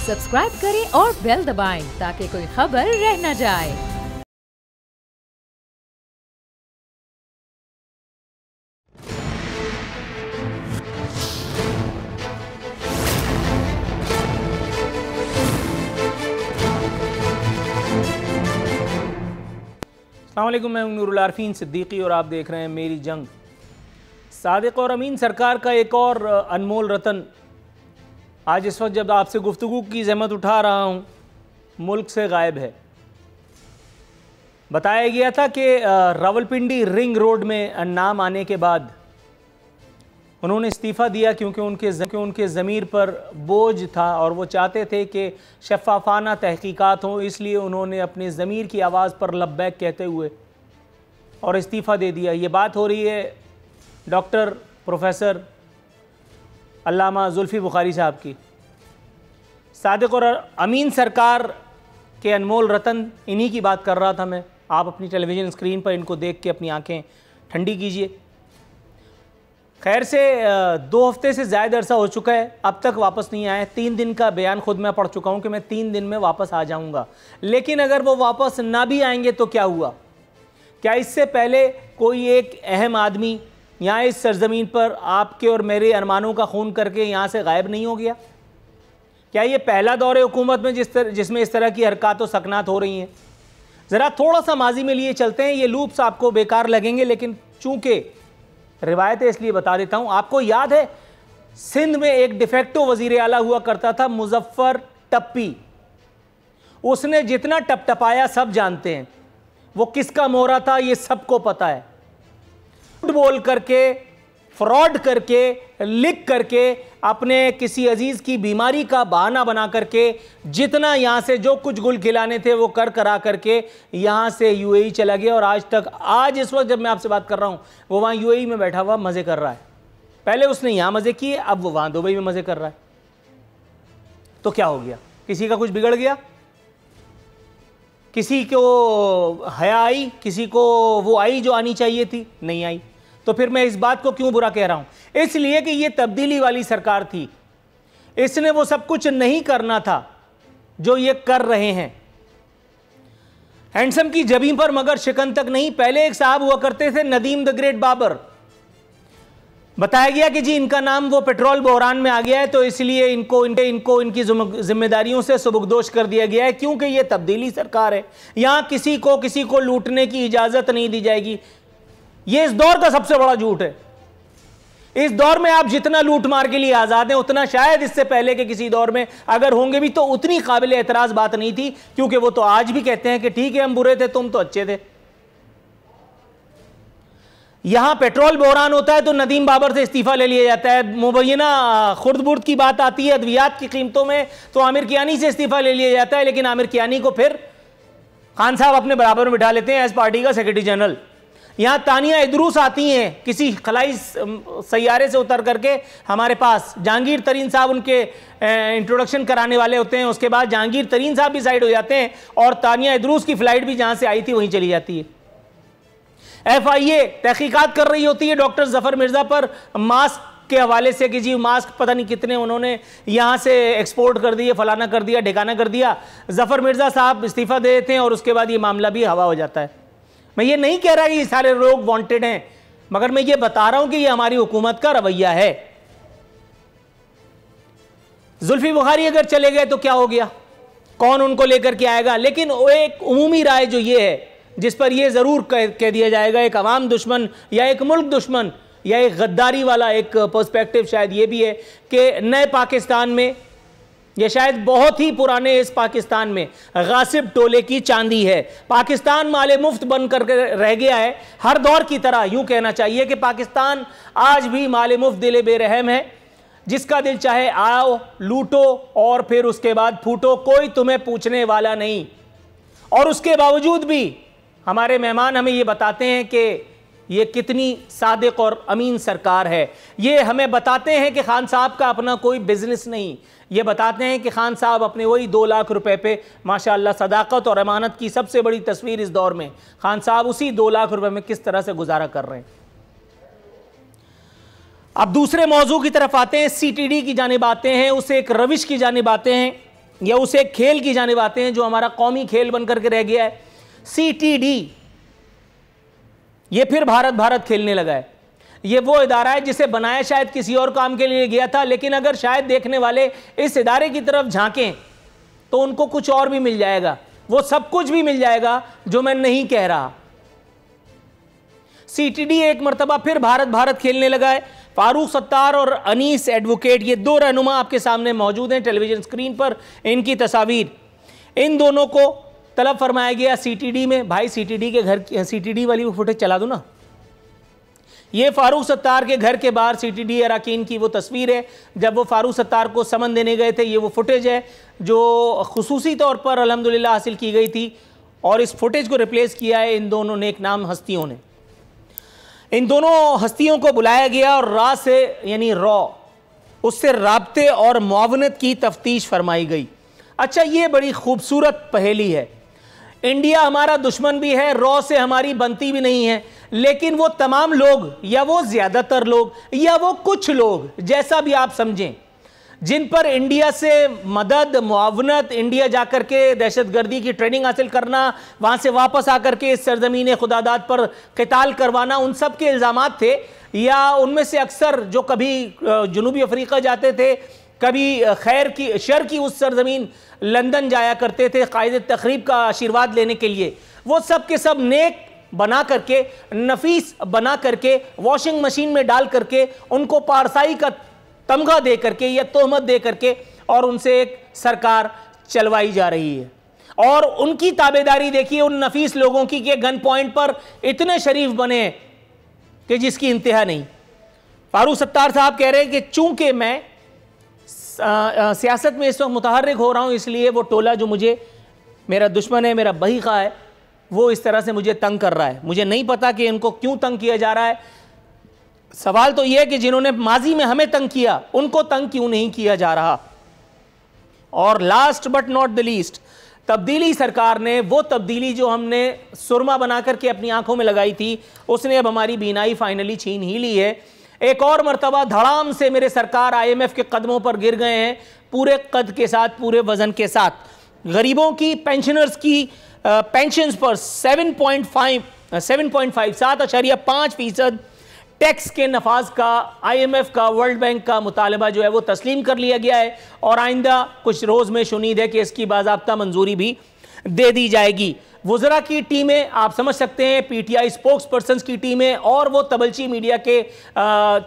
Subscribe करें और bell दबाएं ताकि कोई खबर रह न जाए। अस्सलामुअलैकुम, मैं नूरुल आरफीन सिद्दीकी और आप देख रहे हैं मेरी जंग। सादिक और अमीन सरकार का एक और अनमोल रतन आज इस वक्त जब आपसे गुफ्तगू की ज़हमत उठा रहा हूँ, मुल्क से गायब है। बताया गया था कि रावलपिंडी रिंग रोड में नाम आने के बाद उन्होंने इस्तीफ़ा दिया क्योंकि उनके ज़मीर पर बोझ था और वो चाहते थे कि शफ़ाफ़ाना तहक़ीक़ात हों, इसलिए उन्होंने अपने ज़मीर की आवाज़ पर लब्बैक कहते हुए और इस्तीफ़ा दे दिया। ये बात हो रही है डॉक्टर प्रोफेसर अल्लामा जुल्फ़ी बुखारी साहब की। सादिक और अमीन सरकार के अनमोल रतन, इन्हीं की बात कर रहा था मैं। आप अपनी टेलीविज़न स्क्रीन पर इनको देख के अपनी आंखें ठंडी कीजिए। खैर से 2 हफ्ते से ज़्यादा अरसा हो चुका है, अब तक वापस नहीं आए। 3 दिन का बयान खुद मैं पढ़ चुका हूँ कि मैं 3 दिन में वापस आ जाऊँगा, लेकिन अगर वो वापस ना भी आएंगे तो क्या हुआ? क्या इससे पहले कोई एक अहम आदमी यहाँ इस सरजमीन पर आपके और मेरे अरमानों का खून करके यहाँ से गायब नहीं हो गया? क्या ये पहला दौर है हुकूमत में जिसमें इस तरह की हरकत व सकनात हो रही हैं? ज़रा थोड़ा सा माजी में लिए चलते हैं। ये लूप्स आपको बेकार लगेंगे, लेकिन चूँकि रिवायतें इसलिए बता देता हूँ। आपको याद है सिंध में एक डिफेक्टो वज़ीर आला हुआ करता था, मुजफ्फर टप्पी। उसने जितना टपटपाया सब जानते हैं। वो किसका मोहरा था ये सबको पता है। झूठ बोल करके, फ्रॉड करके, लिख करके, अपने किसी अजीज़ की बीमारी का बहाना बना करके जितना यहाँ से जो कुछ गुल खिलाने थे वो कर करा करके यहाँ से यूएई चला गया। और आज इस वक्त जब मैं आपसे बात कर रहा हूँ वो वहाँ यूएई में बैठा हुआ मज़े कर रहा है। पहले उसने यहाँ मज़े किए, अब वो वहाँ दुबई में मज़े कर रहा है। तो क्या हो गया? किसी का कुछ बिगड़ गया? किसी को हया आई? किसी को वो आई जो आनी चाहिए थी? नहीं आई। तो फिर मैं इस बात को क्यों बुरा कह रहा हूं? इसलिए कि ये तब्दीली वाली सरकार थी। इसने वो सब कुछ नहीं करना था जो ये कर रहे हैं। हैंडसम की जबीं पर मगर शिकन तक नहीं। पहले एक साहब हुआ करते थे, नदीम द ग्रेट बाबर। बताया गया कि जी इनका नाम वो पेट्रोल बहरान में आ गया है, तो इसलिए इनको इनकी जिम्मेदारियों से सुबुकदोश कर दिया गया है, क्योंकि ये तब्दीली सरकार है। यहां किसी को लूटने की इजाजत नहीं दी जाएगी। ये इस दौर का सबसे बड़ा झूठ है। इस दौर में आप जितना लूट मार के लिए आजाद हैं, उतना शायद इससे पहले के किसी दौर में अगर होंगे भी तो उतनी काबिल एतराज बात नहीं थी, क्योंकि वो तो आज भी कहते हैं कि ठीक है हम बुरे थे, तुम तो अच्छे थे। यहां पेट्रोल बहरान होता है तो नदीम बाबर से इस्तीफा ले लिया जाता है। मुबैना खुर्द-बुर्द की बात आती है अद्वियात की कीमतों में तो आमिर कियानी से इस्तीफा ले लिया जाता है, लेकिन आमिर कियानी को फिर खान साहब अपने बराबर में बिठा लेते हैं एज पार्टी का सेक्रेटरी जनरल। यहां तानिया इदरूस आती हैं किसी खलाई सैयारे से उतर करके हमारे पास। जहांगीर तरीन साहब उनके इंट्रोडक्शन कराने वाले होते हैं। उसके बाद जहांगीर तरीन साहब भी साइड हो जाते हैं और तानिया इदरूस की फ्लाइट भी जहां से आई थी वहीं चली जाती है। FIA तहकीकात कर रही होती है डॉक्टर जफर मिर्जा पर मास्क के हवाले से कि जी मास्क पता नहीं कितने उन्होंने यहाँ से एक्सपोर्ट कर दिए, फलाना कर दिया, ठिकाना कर दिया। जफर मिर्जा साहब इस्तीफा दे देते हैं और उसके बाद ये मामला भी हवा हो जाता है। मैं ये नहीं कह रहा कि ये सारे लोग वांटेड हैं, मगर मैं ये बता रहा हूं कि ये हमारी हुकूमत का रवैया है। जुल्फी बुखारी अगर चले गए तो क्या हो गया? कौन उनको लेकर के आएगा? लेकिन एक उमूमी राय जो ये है, जिस पर यह जरूर कह दिया जाएगा, एक अवाम दुश्मन या एक मुल्क दुश्मन या एक गद्दारी वाला एक पर्सपेक्टिव शायद ये भी है कि नए पाकिस्तान में या शायद बहुत ही पुराने इस पाकिस्तान में गासिब टोले की चांदी है। पाकिस्तान माले मुफ्त बन करके रह गया है। हर दौर की तरह यूं कहना चाहिए कि पाकिस्तान आज भी माले मुफ्त दिले बेरहम है। जिसका दिल चाहे आओ, लूटो और फिर उसके बाद फूटो, कोई तुम्हें पूछने वाला नहीं। और उसके बावजूद भी हमारे मेहमान हमें ये बताते हैं कि ये कितनी सादिक और अमीन सरकार है। ये हमें बताते हैं कि खान साहब का अपना कोई बिजनेस नहीं। ये बताते हैं कि खान साहब अपने वही 2 लाख रुपए पे माशाअल्लाह सदाकत और अमानत की सबसे बड़ी तस्वीर इस दौर में खान साहब उसी 2 लाख रुपए में किस तरह से गुजारा कर रहे हैं। अब दूसरे मौजू की तरफ आते हैं, CTD की जानिब आते हैं, उसे एक रविश की जानिब आते हैं। या उस एक खेल की जानिब आते हैं जो हमारा कौमी खेल बनकर के रह गया है, CTD। ये फिर भारत भारत खेलने लगा है। ये वो इदारा है जिसे बनाया शायद किसी और काम के लिए गया था, लेकिन अगर शायद देखने वाले इस इदारे की तरफ झांकें तो उनको कुछ और भी मिल जाएगा, वो सब कुछ भी मिल जाएगा जो मैं नहीं कह रहा। CTD एक मर्तबा फिर भारत भारत खेलने लगा है। फारूक सत्तार और अनीस एडवोकेट, ये दो रहनुमा आपके सामने मौजूद हैं टेलीविजन स्क्रीन पर, इनकी तस्वीर। इन दोनों को तलब फरमाया गया CTD में। भाई CTD के घर, CTD वाली वो फुटेज चला दो ना। ये फारूक सत्तार के घर के बाहर CTD अरकान की वो तस्वीर है जब वो फारूक सत्तार को समन देने गए थे। ये वो फुटेज है जो खुसूसी तौर पर अल्हम्दुलिल्लाह हासिल की गई थी, और इस फुटेज को रिप्लेस किया है इन दोनों नेक नाम हस्तियों ने। इन दोनों हस्तियों को बुलाया गया और रा से यानी रॉ उससे राब्ते और मुआवनत की तफ्तीश फरमाई गई। अच्छा, ये बड़ी खूबसूरत पहेली है। इंडिया हमारा दुश्मन भी है, रॉ से हमारी बनती भी नहीं है, लेकिन वो तमाम लोग या वो ज़्यादातर लोग या वो कुछ लोग, जैसा भी आप समझें, जिन पर इंडिया से मदद, मुआवनत, इंडिया जाकर के दहशतगर्दी की ट्रेनिंग हासिल करना, वहाँ से वापस आकर के इस सरजमीन खुदादात पर क़िताल करवाना, उन सब के इल्ज़ामात थे। या उनमें से अक्सर जो कभी जनूबी अफ्रीका जाते थे, कभी खैर की शर की उस सरजमीन लंदन जाया करते थे कायदे तकरीब का आशीर्वाद लेने के लिए, वो सब के सब नेक बना करके, नफीस बना करके, वॉशिंग मशीन में डाल करके, उनको पारसाई का तमगा दे करके या तोहमत दे करके और उनसे एक सरकार चलवाई जा रही है। और उनकी ताबेदारी देखिए उन नफीस लोगों की कि गन पॉइंट पर इतने शरीफ बने कि जिसकी इंतहा नहीं। फारूक सत्तार साहब कह रहे हैं कि चूंकि मैं सियासत में इस वक्त मुतहर्रिक हो रहा हूँ, इसलिए वो टोला जो मुझे मेरा दुश्मन है, मेरा बहीखा है, वो इस तरह से मुझे तंग कर रहा है। मुझे नहीं पता कि इनको क्यों तंग किया जा रहा है। सवाल तो यह है कि जिन्होंने माजी में हमें तंग किया, उनको तंग क्यों नहीं किया जा रहा। और last but not the least, तब्दीली सरकार ने, वो तब्दीली जो हमने सुरमा बना करके अपनी आंखों में लगाई थी, उसने अब हमारी बीनाई फाइनली छीन ही ली है। एक और मर्तबा धड़ाम से मेरे सरकार IMF के कदमों पर गिर गए हैं, पूरे कद के साथ, पूरे वजन के साथ। गरीबों की, पेंशनर्स की पेंशन्स पर 7.5% टैक्स के नफाज का IMF का, वर्ल्ड बैंक का मुतालबा जो है वो तस्लीम कर लिया गया है, और आइंदा कुछ रोज़ में शुनीद है कि इसकी बाज़ाब्ता मंजूरी भी दे दी जाएगी। वज़रा की टीमें आप समझ सकते हैं, PTI स्पोक्स पर्सन्स की टीमें और वो तबलची मीडिया के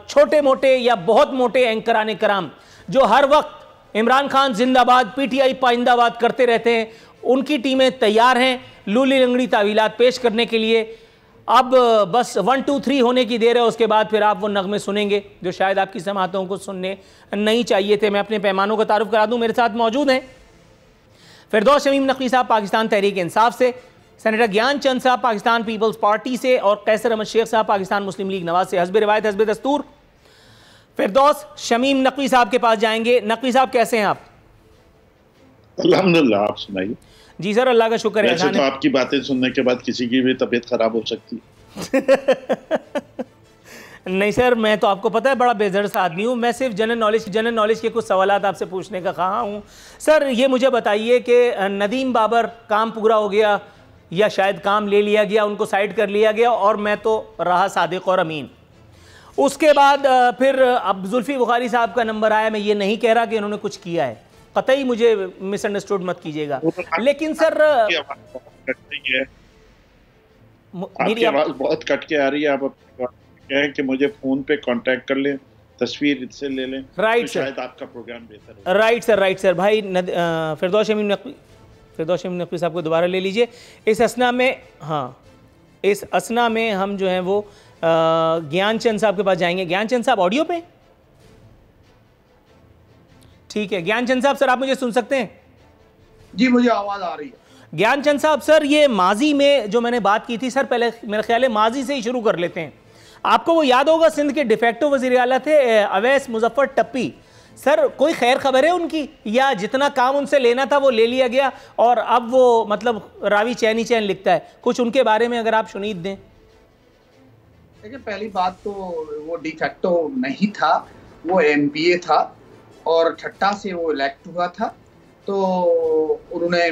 छोटे मोटे या बहुत मोटे एंकराने कराम जो हर वक्त इमरान खान जिंदाबाद, PTI पाइंदाबाद करते रहते हैं, उनकी टीमें तैयार हैं लूली लंगड़ी तावीलात पेश करने के लिए। अब बस 1 2 3 होने की देर है, उसके बाद फिर आप वो नगमे सुनेंगे जो शायद आपकी समातों को सुनने नहीं चाहिए थे। मैं अपने पैमानों का तारुफ करा दूं। मेरे साथ मौजूद हैं फिरदौस शमीम नकवी साहब पाकिस्तान तहरीक इंसाफ से, सेनेटर ज्ञान चंद साहब पाकिस्तान पीपल्स पार्टी से, और कैसर अहमद शेख साहब पाकिस्तान मुस्लिम लीग नवाज से। हस्ब रिवायत हस्ब दस्तूर फिरदौस शमीम नकवी साहब के पास जाएंगे। नकवी साहब कैसे हैं आप? अल्हम्दुलिल्लाह, आप सुनाइए। जी सर, अल्लाह का शुक्र है। वैसे तो आपकी बातें सुनने के बाद किसी की भी तबीयत खराब हो सकती है। नहीं सर, मैं तो आपको पता है बड़ा बेजर्स आदमी हूँ। मैं सिर्फ जनरल नॉलेज के कुछ सवालात आपसे पूछने का कहा हूँ। सर ये मुझे बताइए कि नदीम बाबर काम पूरा हो गया या शायद काम ले लिया गया, उनको साइड कर लिया गया और मैं तो रहा सादिक और अमीन। उसके बाद फिर अब जुल्फी बुखारी साहब का नंबर आया। मैं ये नहीं कह रहा कि उन्होंने कुछ किया है, कतई मुझे मिसअंडरस्टूड मत कीजिएगा, लेकिन सर आपकी आवाज बहुत कट के आ रही है। आप कहें कि मुझे फोन पे कांटेक्ट कर लें, तस्वीर इससे ले लें, राइट तो सर, शायद आपका प्रोग्राम बेहतर हो। राइट सर भाई। फिरदौस शमीम नकवी साहब को दोबारा ले लीजिए। इस असना में हम जो हैं वो ज्ञानचंद साहब के पास जाएंगे। ज्ञानचंद साहब ऑडियो पे? ठीक है ज्ञानचंद साहब, सर आप मुझे सुन सकते हैं? जी मुझे आवाज आ रही है। ज्ञानचंद साहब, सर ये माजी में जो मैंने बात की थी, सर पहले मेरा ख्याल है माजी से ही शुरू कर लेते हैं। आपको वो याद होगा सिंध के डिफेक्टो वज़ीर आला थे अवैस मुजफ्फर टप्पी, सर कोई खैर खबर है उनकी, या जितना काम उनसे लेना था वो ले लिया गया और अब वो मतलब रावी चैनी चैन लिखता है? कुछ उनके बारे में अगर आप शुनीद दें। देखिए पहली बात तो वो डिफेक्टो नहीं था, वो MPA था और ठट्टा से वो इलेक्ट हुआ था तो उन्होंने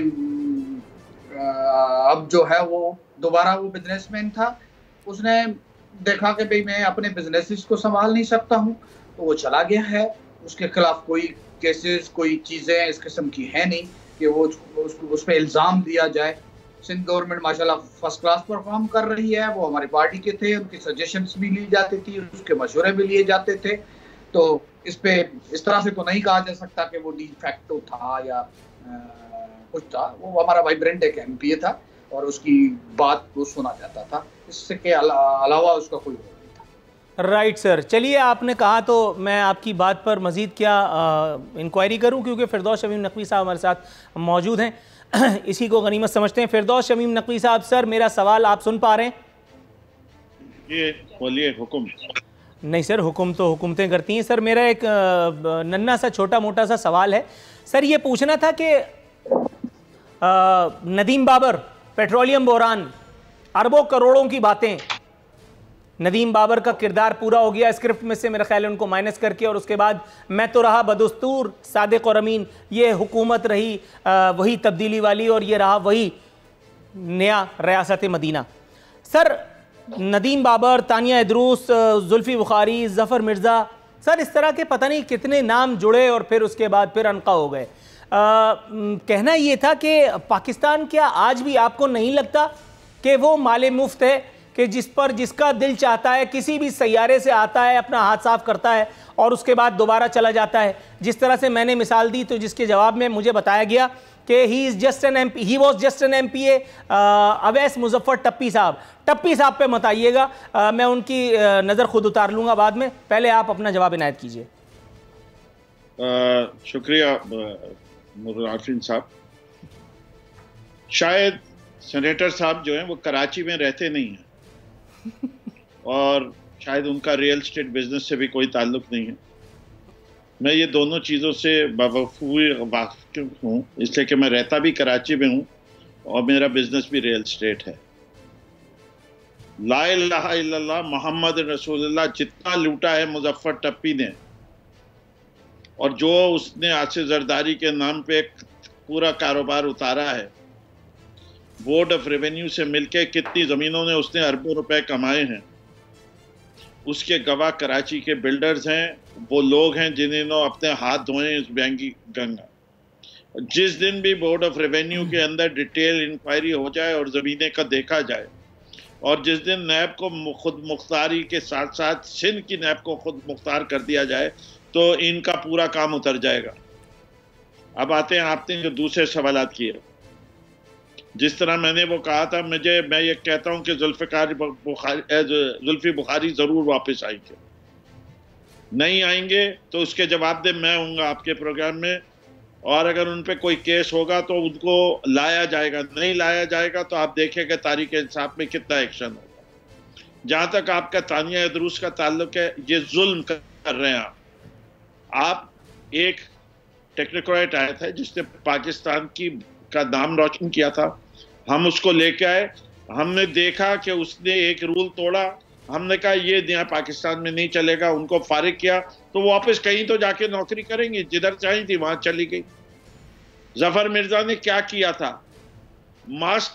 अब जो है वो दोबारा वो बिजनेसमैन था, उसने देखा कि भाई मैं अपने बिजनेसेस को संभाल नहीं सकता हूँ, तो वो चला गया है। उसके खिलाफ कोई केसेस, कोई चीज़ें इस किस्म की है नहीं कि वो उसको उस पर इल्ज़ाम दिया जाए। सिंध गवर्नमेंट माशाल्लाह फर्स्ट क्लास परफॉर्म कर रही है। वो हमारी पार्टी के थे, उनकी सजेशंस भी ली जाती थी, उसके मशवरे भी लिए जाते थे। तो इस पे इस तरह से तो नहीं कहा जा सकता कि वो डी फैक्टो था या कुछ था। वो हमारा वाइब्रेंट एक एमपीए था और उसकी बात को सुना जाता था, इससे के अलावा उसका कोई नहीं था। राइट सर, चलिए आपने कहा तो मैं आपकी बात पर मज़ीद क्या इंक्वायरी करूं, क्योंकि फिरदौस शमीम नकवी साहब हमारे साथ मौजूद हैं। इसी को गनीमत समझते हैं। फिरदौस शमीम नकवी साहब, सर मेरा सवाल आप सुन पा रहे हैं? ये बोलिए। हुक्म? नहीं सर, हुक्म तो हुकूमतें करती हैं। सर मेरा एक नन्ना सा छोटा मोटा सा सवाल है सर, ये पूछना था कि नदीम बाबर, पेट्रोलियम बहरान, अरबों करोड़ों की बातें, नदीम बाबर का किरदार पूरा हो गया स्क्रिप्ट में से, मेरा ख्याल है उनको माइनस करके, और उसके बाद मैं तो रहा बदस्तूर सादिक और अमीन, ये हुकूमत रही वही तब्दीली वाली, और ये रहा वही नया रियासत मदीना। सर नदीम बाबर, तानिया इदरूस, जुल्फी बुखारी, ज़फ़र मिर्ज़ा, सर इस तरह के पता नहीं कितने नाम जुड़े और फिर उसके बाद फिर अनका हो गए। कहना ये था कि पाकिस्तान क्या आज भी आपको नहीं लगता कि वो माले मुफ्त है, कि जिस पर जिसका दिल चाहता है किसी भी सैयारे से आता है, अपना हाथ साफ करता है और उसके बाद दोबारा चला जाता है? जिस तरह से मैंने मिसाल दी तो जिसके जवाब में मुझे बताया गया कि he was just an MPA, Awais Muzaffar टप्पी साहब पे मत आइएगा, मैं उनकी नज़र खुद उतार लूँगा बाद में, पहले आप अपना जवाब इनायत कीजिए। शुक्रिया आफरीन साहब। शायद सेनेटर साहब जो हैं वो कराची में रहते नहीं हैं और शायद उनका रियल एस्टेट बिजनेस से भी कोई ताल्लुक नहीं है। मैं ये दोनों चीज़ों से वाकिफ हूँ, इसलिए कि मैं रहता भी कराची में हूँ और मेरा बिजनेस भी रियल एस्टेट है। ला इलाहा इल्लल्लाह मोहम्मद रसूलुल्लाह जितना लूटा है मुजफ्फर टप्पी ने, और जो उसने आसिफ जरदारी के नाम पे एक पूरा कारोबार उतारा है, बोर्ड ऑफ रेवेन्यू से मिलके कितनी ज़मीनों ने उसने अरबों रुपए कमाए हैं, उसके गवाह कराची के बिल्डर्स हैं, वो लोग हैं जिन्होंने अपने हाथ धोए इस बैंकी गंगा। जिस दिन भी बोर्ड ऑफ रेवेन्यू के अंदर डिटेल इंक्वायरी हो जाए और ज़मीनें का देखा जाए, और जिस दिन नैब को खुद मुख्तारी के साथ साथ सिंध की नैब को खुद मुख्तार कर दिया जाए, तो इनका पूरा काम उतर जाएगा। अब आते हैं आपने जो दूसरे सवालात किए, जिस तरह मैंने वो कहा था, मैं ये कहता हूं कि जुल्फी बुखारी जरूर वापस आएंगे। नहीं आएंगे तो उसके जवाब दे मैं हूँगा आपके प्रोग्राम में, और अगर उन पे कोई केस होगा तो उनको लाया जाएगा, नहीं लाया जाएगा तो आप देखेंगे तारीख इंसाफ में कितना एक्शन होगा। जहां तक आपका तानिया इदरूस का ताल्लुक है, ये जुल्म कर रहे हैं आप। एक टेक्नोक्रेट आया था जिसने पाकिस्तान का नाम रोशन किया था, हम उसको लेके आए, हमने देखा कि उसने एक रूल तोड़ा, हमने कहा ये नया पाकिस्तान में नहीं चलेगा, उनको फारिग किया, तो वापस कहीं तो जाके नौकरी करेंगी, जिधर चाहिए थी वहां चली गई। जफर मिर्जा ने क्या किया था, मास्क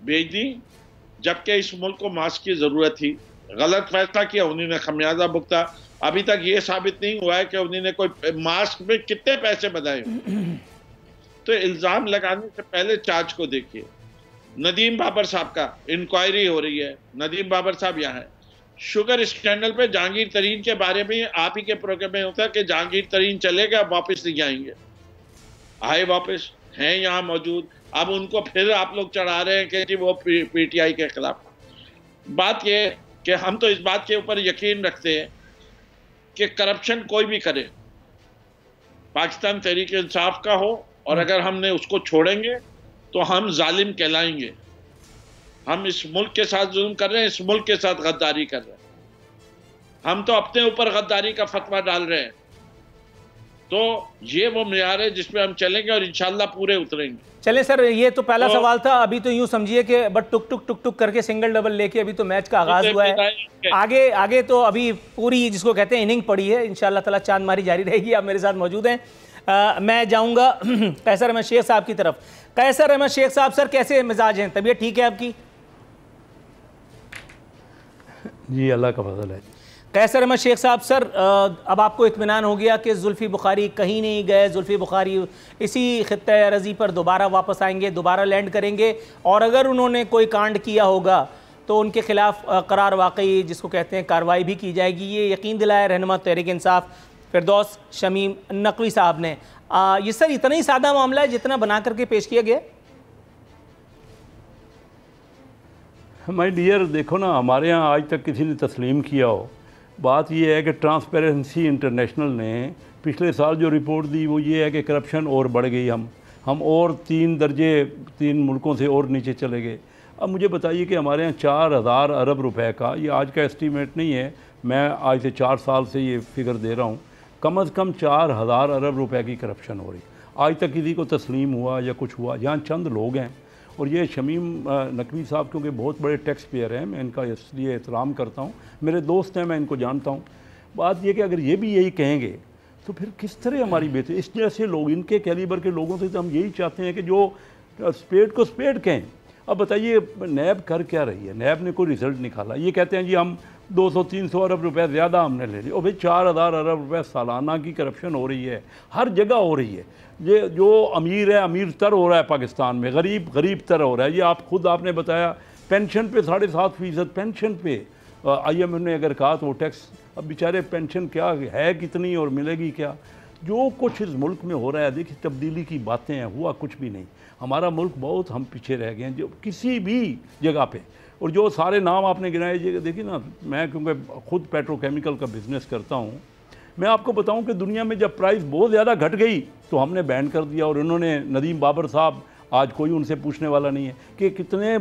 भेज दी, जबकि इस मुल्क को मास्क की जरूरत थी, गलत फैसला किया, उन्होंने खमियाजा भुगता। अभी तक ये साबित नहीं हुआ है कि उन्होंने कोई मास्क में कितने पैसे बनाए। तो इल्जाम लगाने से पहले चार्ज को देखिए। नदीम बाबर साहब का इंक्वायरी हो रही है, नदीम बाबर साहब यहाँ है। शुगर स्कैंडल पे जहांगीर तरीन के बारे में आप ही के प्रोग्राम में होता है कि जहांगीर तरीन चलेगा, वापस नहीं आएंगे, आए वापस हैं यहाँ मौजूद। अब उनको फिर आप लोग चढ़ा रहे हैं कि जी वो PTI के खिलाफ। बात ये कि हम तो इस बात के ऊपर यकीन रखते हैं कि करप्शन कोई भी करे, पाकिस्तान तहरीक इंसाफ का हो, और अगर हमने उसको छोड़ेंगे तो हम जालिम कहलाएंगे। हम इस मुल्क के साथ जुल्म कर रहे हैं, इस मुल्क के साथ गद्दारी कर रहे हैं, हम तो अपने ऊपर गद्दारी का फतवा डाल रहे हैं। तो ये वो मियार है जिसमें हम चलेंगे और इंशाल्लाह पूरे उतरेंगे। चले सर, ये तो पहला सवाल था। अभी तो यूं समझिए कि बट टुक टुक टुक टुक करके सिंगल डबल लेके अभी तो मैच का आगाज हुआ है। आगे तो अभी पूरी जिसको कहते हैं इनिंग पड़ी है, इंशाल्लाह ताला चांद मारी जारी रहेगी। आप मेरे साथ मौजूद हैं मैं जाऊंगा कैसर अहमद शेख साहब की तरफ। कैसर अहमद शेख साहब, सर कैसे मिजाज हैं, तबीयत ठीक है आपकी? जी अल्लाह का फजल है। कैसर अहमद शेख साहब, सर अब आपको इत्मीनान हो गया कि जुल्फी बुखारी कहीं नहीं गए, जुल्फी बुखारी इसी खित्ते अरज़ी पर दोबारा वापस आएंगे, दोबारा लैंड करेंगे, और अगर उन्होंने कोई कांड किया होगा तो उनके खिलाफ करार वाकई जिसको कहते हैं कार्रवाई भी की जाएगी, ये यकीन दिलाया रहनुमा तहरीक इंसाफ फिरदौस शमीम नकवी साहब ने। ये सर इतना ही सादा मामला है जितना बना करके पेश किया गया? माय डियर, देखो ना, हमारे यहाँ आज तक किसी ने तस्लीम किया हो। बात ये है कि ट्रांसपेरेंसी इंटरनेशनल ने पिछले साल जो रिपोर्ट दी वो ये है कि करप्शन और बढ़ गई, हम और 3 दर्जे 3 मुल्कों से और नीचे चले गए। अब मुझे बताइए कि हमारे यहाँ 4000 अरब रुपए का, ये आज का एस्टीमेट नहीं है, मैं आज से 4 साल से ये फिगर दे रहा हूँ, कम से कम 4000 अरब रुपए की करप्शन हो रही। आज तक किसी को तस्लीम हुआ या कुछ हुआ? यहाँ चंद लोग हैं, और ये शमीम नकवी साहब क्योंकि बहुत बड़े टैक्स पेयर हैं, मैं इनका इसलिए एहतराम करता हूँ, मेरे दोस्त हैं, मैं इनको जानता हूँ। बात ये कि अगर ये भी यही कहेंगे तो फिर किस तरह हमारी बेहतरी? इस जैसे लोग, इनके कैलिबर के लोगों से तो हम यही चाहते हैं कि जो स्पेड को स्पेड कहें। अब बताइए नैब कर क्या रही है? नैब ने कोई रिज़ल्ट निकाला, ये कहते हैं जी हम 200-300 अरब रुपए ज़्यादा हमने ले लिए, और भाई 4000 अरब रुपए सालाना की करप्शन हो रही है, हर जगह हो रही है। ये जो अमीर है अमीर तर हो रहा है पाकिस्तान में, गरीब गरीब तर हो रहा है। ये आपने बताया पेंशन पे 7.5% पेंशन पे IMF ने अगर कहा तो वो टैक्स, अब बेचारे पेंशन क्या है कितनी और मिलेगी क्या? जो कुछ इस मुल्क में हो रहा है, देखिए तब्दीली की बातें हैं, हुआ कुछ भी नहीं। हमारा मुल्क बहुत हम पीछे रह गए हैं जो किसी भी जगह पे। और जो सारे नाम आपने गिनाए, देखिए ना, मैं क्योंकि खुद पेट्रोकेमिकल का बिज़नेस करता हूँ, मैं आपको बताऊं कि दुनिया में जब प्राइस बहुत ज़्यादा घट गई तो हमने बैन कर दिया, और उन्होंने नदीम बाबर साहब, आज कोई उनसे पूछने वाला नहीं है कि कितने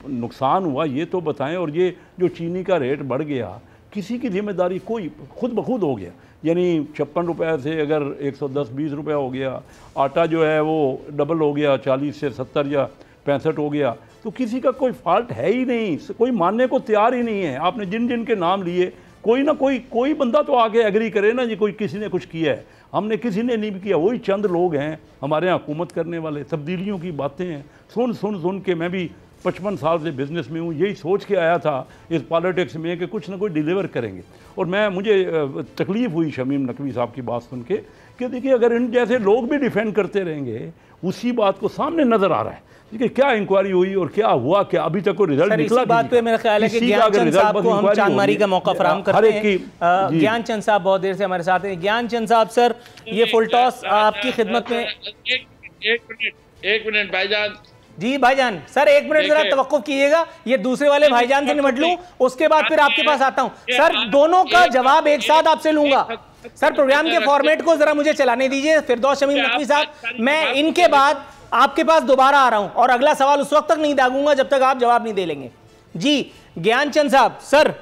नुकसान हुआ, ये तो बताएं। और ये जो चीनी का रेट बढ़ गया, किसी की जिम्मेदारी कोई खुद ब खुद हो गया, यानी 56 रुपये से अगर 110-20 रुपये हो गया, आटा जो है वो डबल हो गया, 40 से 70 या 65 हो गया, तो किसी का कोई फॉल्ट है ही नहीं, कोई मानने को तैयार ही नहीं है। आपने जिन जिन के नाम लिए, कोई ना कोई बंदा तो आके एग्री करे ना जी कोई किसी ने कुछ किया है। हमने किसी ने नहीं किया, वही चंद लोग हैं हमारे यहाँ हुकूमत करने वाले। तब्दीलियों की बातें हैं, सुन के मैं भी 55 साल से बिज़नेस में हूँ, यही सोच के आया था इस पॉलिटिक्स में कि कुछ ना कुछ डिलीवर करेंगे। और मुझे तकलीफ़ हुई शमीम नकवी साहब की बात सुन के कि देखिए अगर इन जैसे लोग भी डिफेंड करते रहेंगे, उसी बात को सामने नज़र आ रहा है। देखिए क्या इंक्वायरी हुई और क्या हुआ, क्या अभी तक कोई रिजल्ट निकला? बात पे मेरा ख्याल है कि ज्ञानचंद साहब को हम चांदमारी का मौका फराहम करते हैं। ज्ञानचंद साहब बहुत देर से हमारे साथ हैं। ज्ञानचंद साहब, सर ये फुल टॉस आपकी खिदमत में। एक मिनट भाईजान जी। भाईजान सर 1 मिनट जरा तवक्कुफ कीजिएगा, ये दूसरे वाले भाईजान से निपट लूं, उसके बाद फिर आपके पास आता हूं। सर दोनों का जवाब एक साथ आपसे लूंगा। सर प्रोग्राम के फॉर्मेट को जरा मुझे चलाने दीजिए। फिरदौस शमीम नकवी साहब, मैं इनके बाद आपके पास दोबारा आ रहा हूं, और अगला सवाल उस वक्त तक नहीं दागूंगा जब तक आप जवाब नहीं दे लेंगे। जी ज्ञानचंद साहब, सर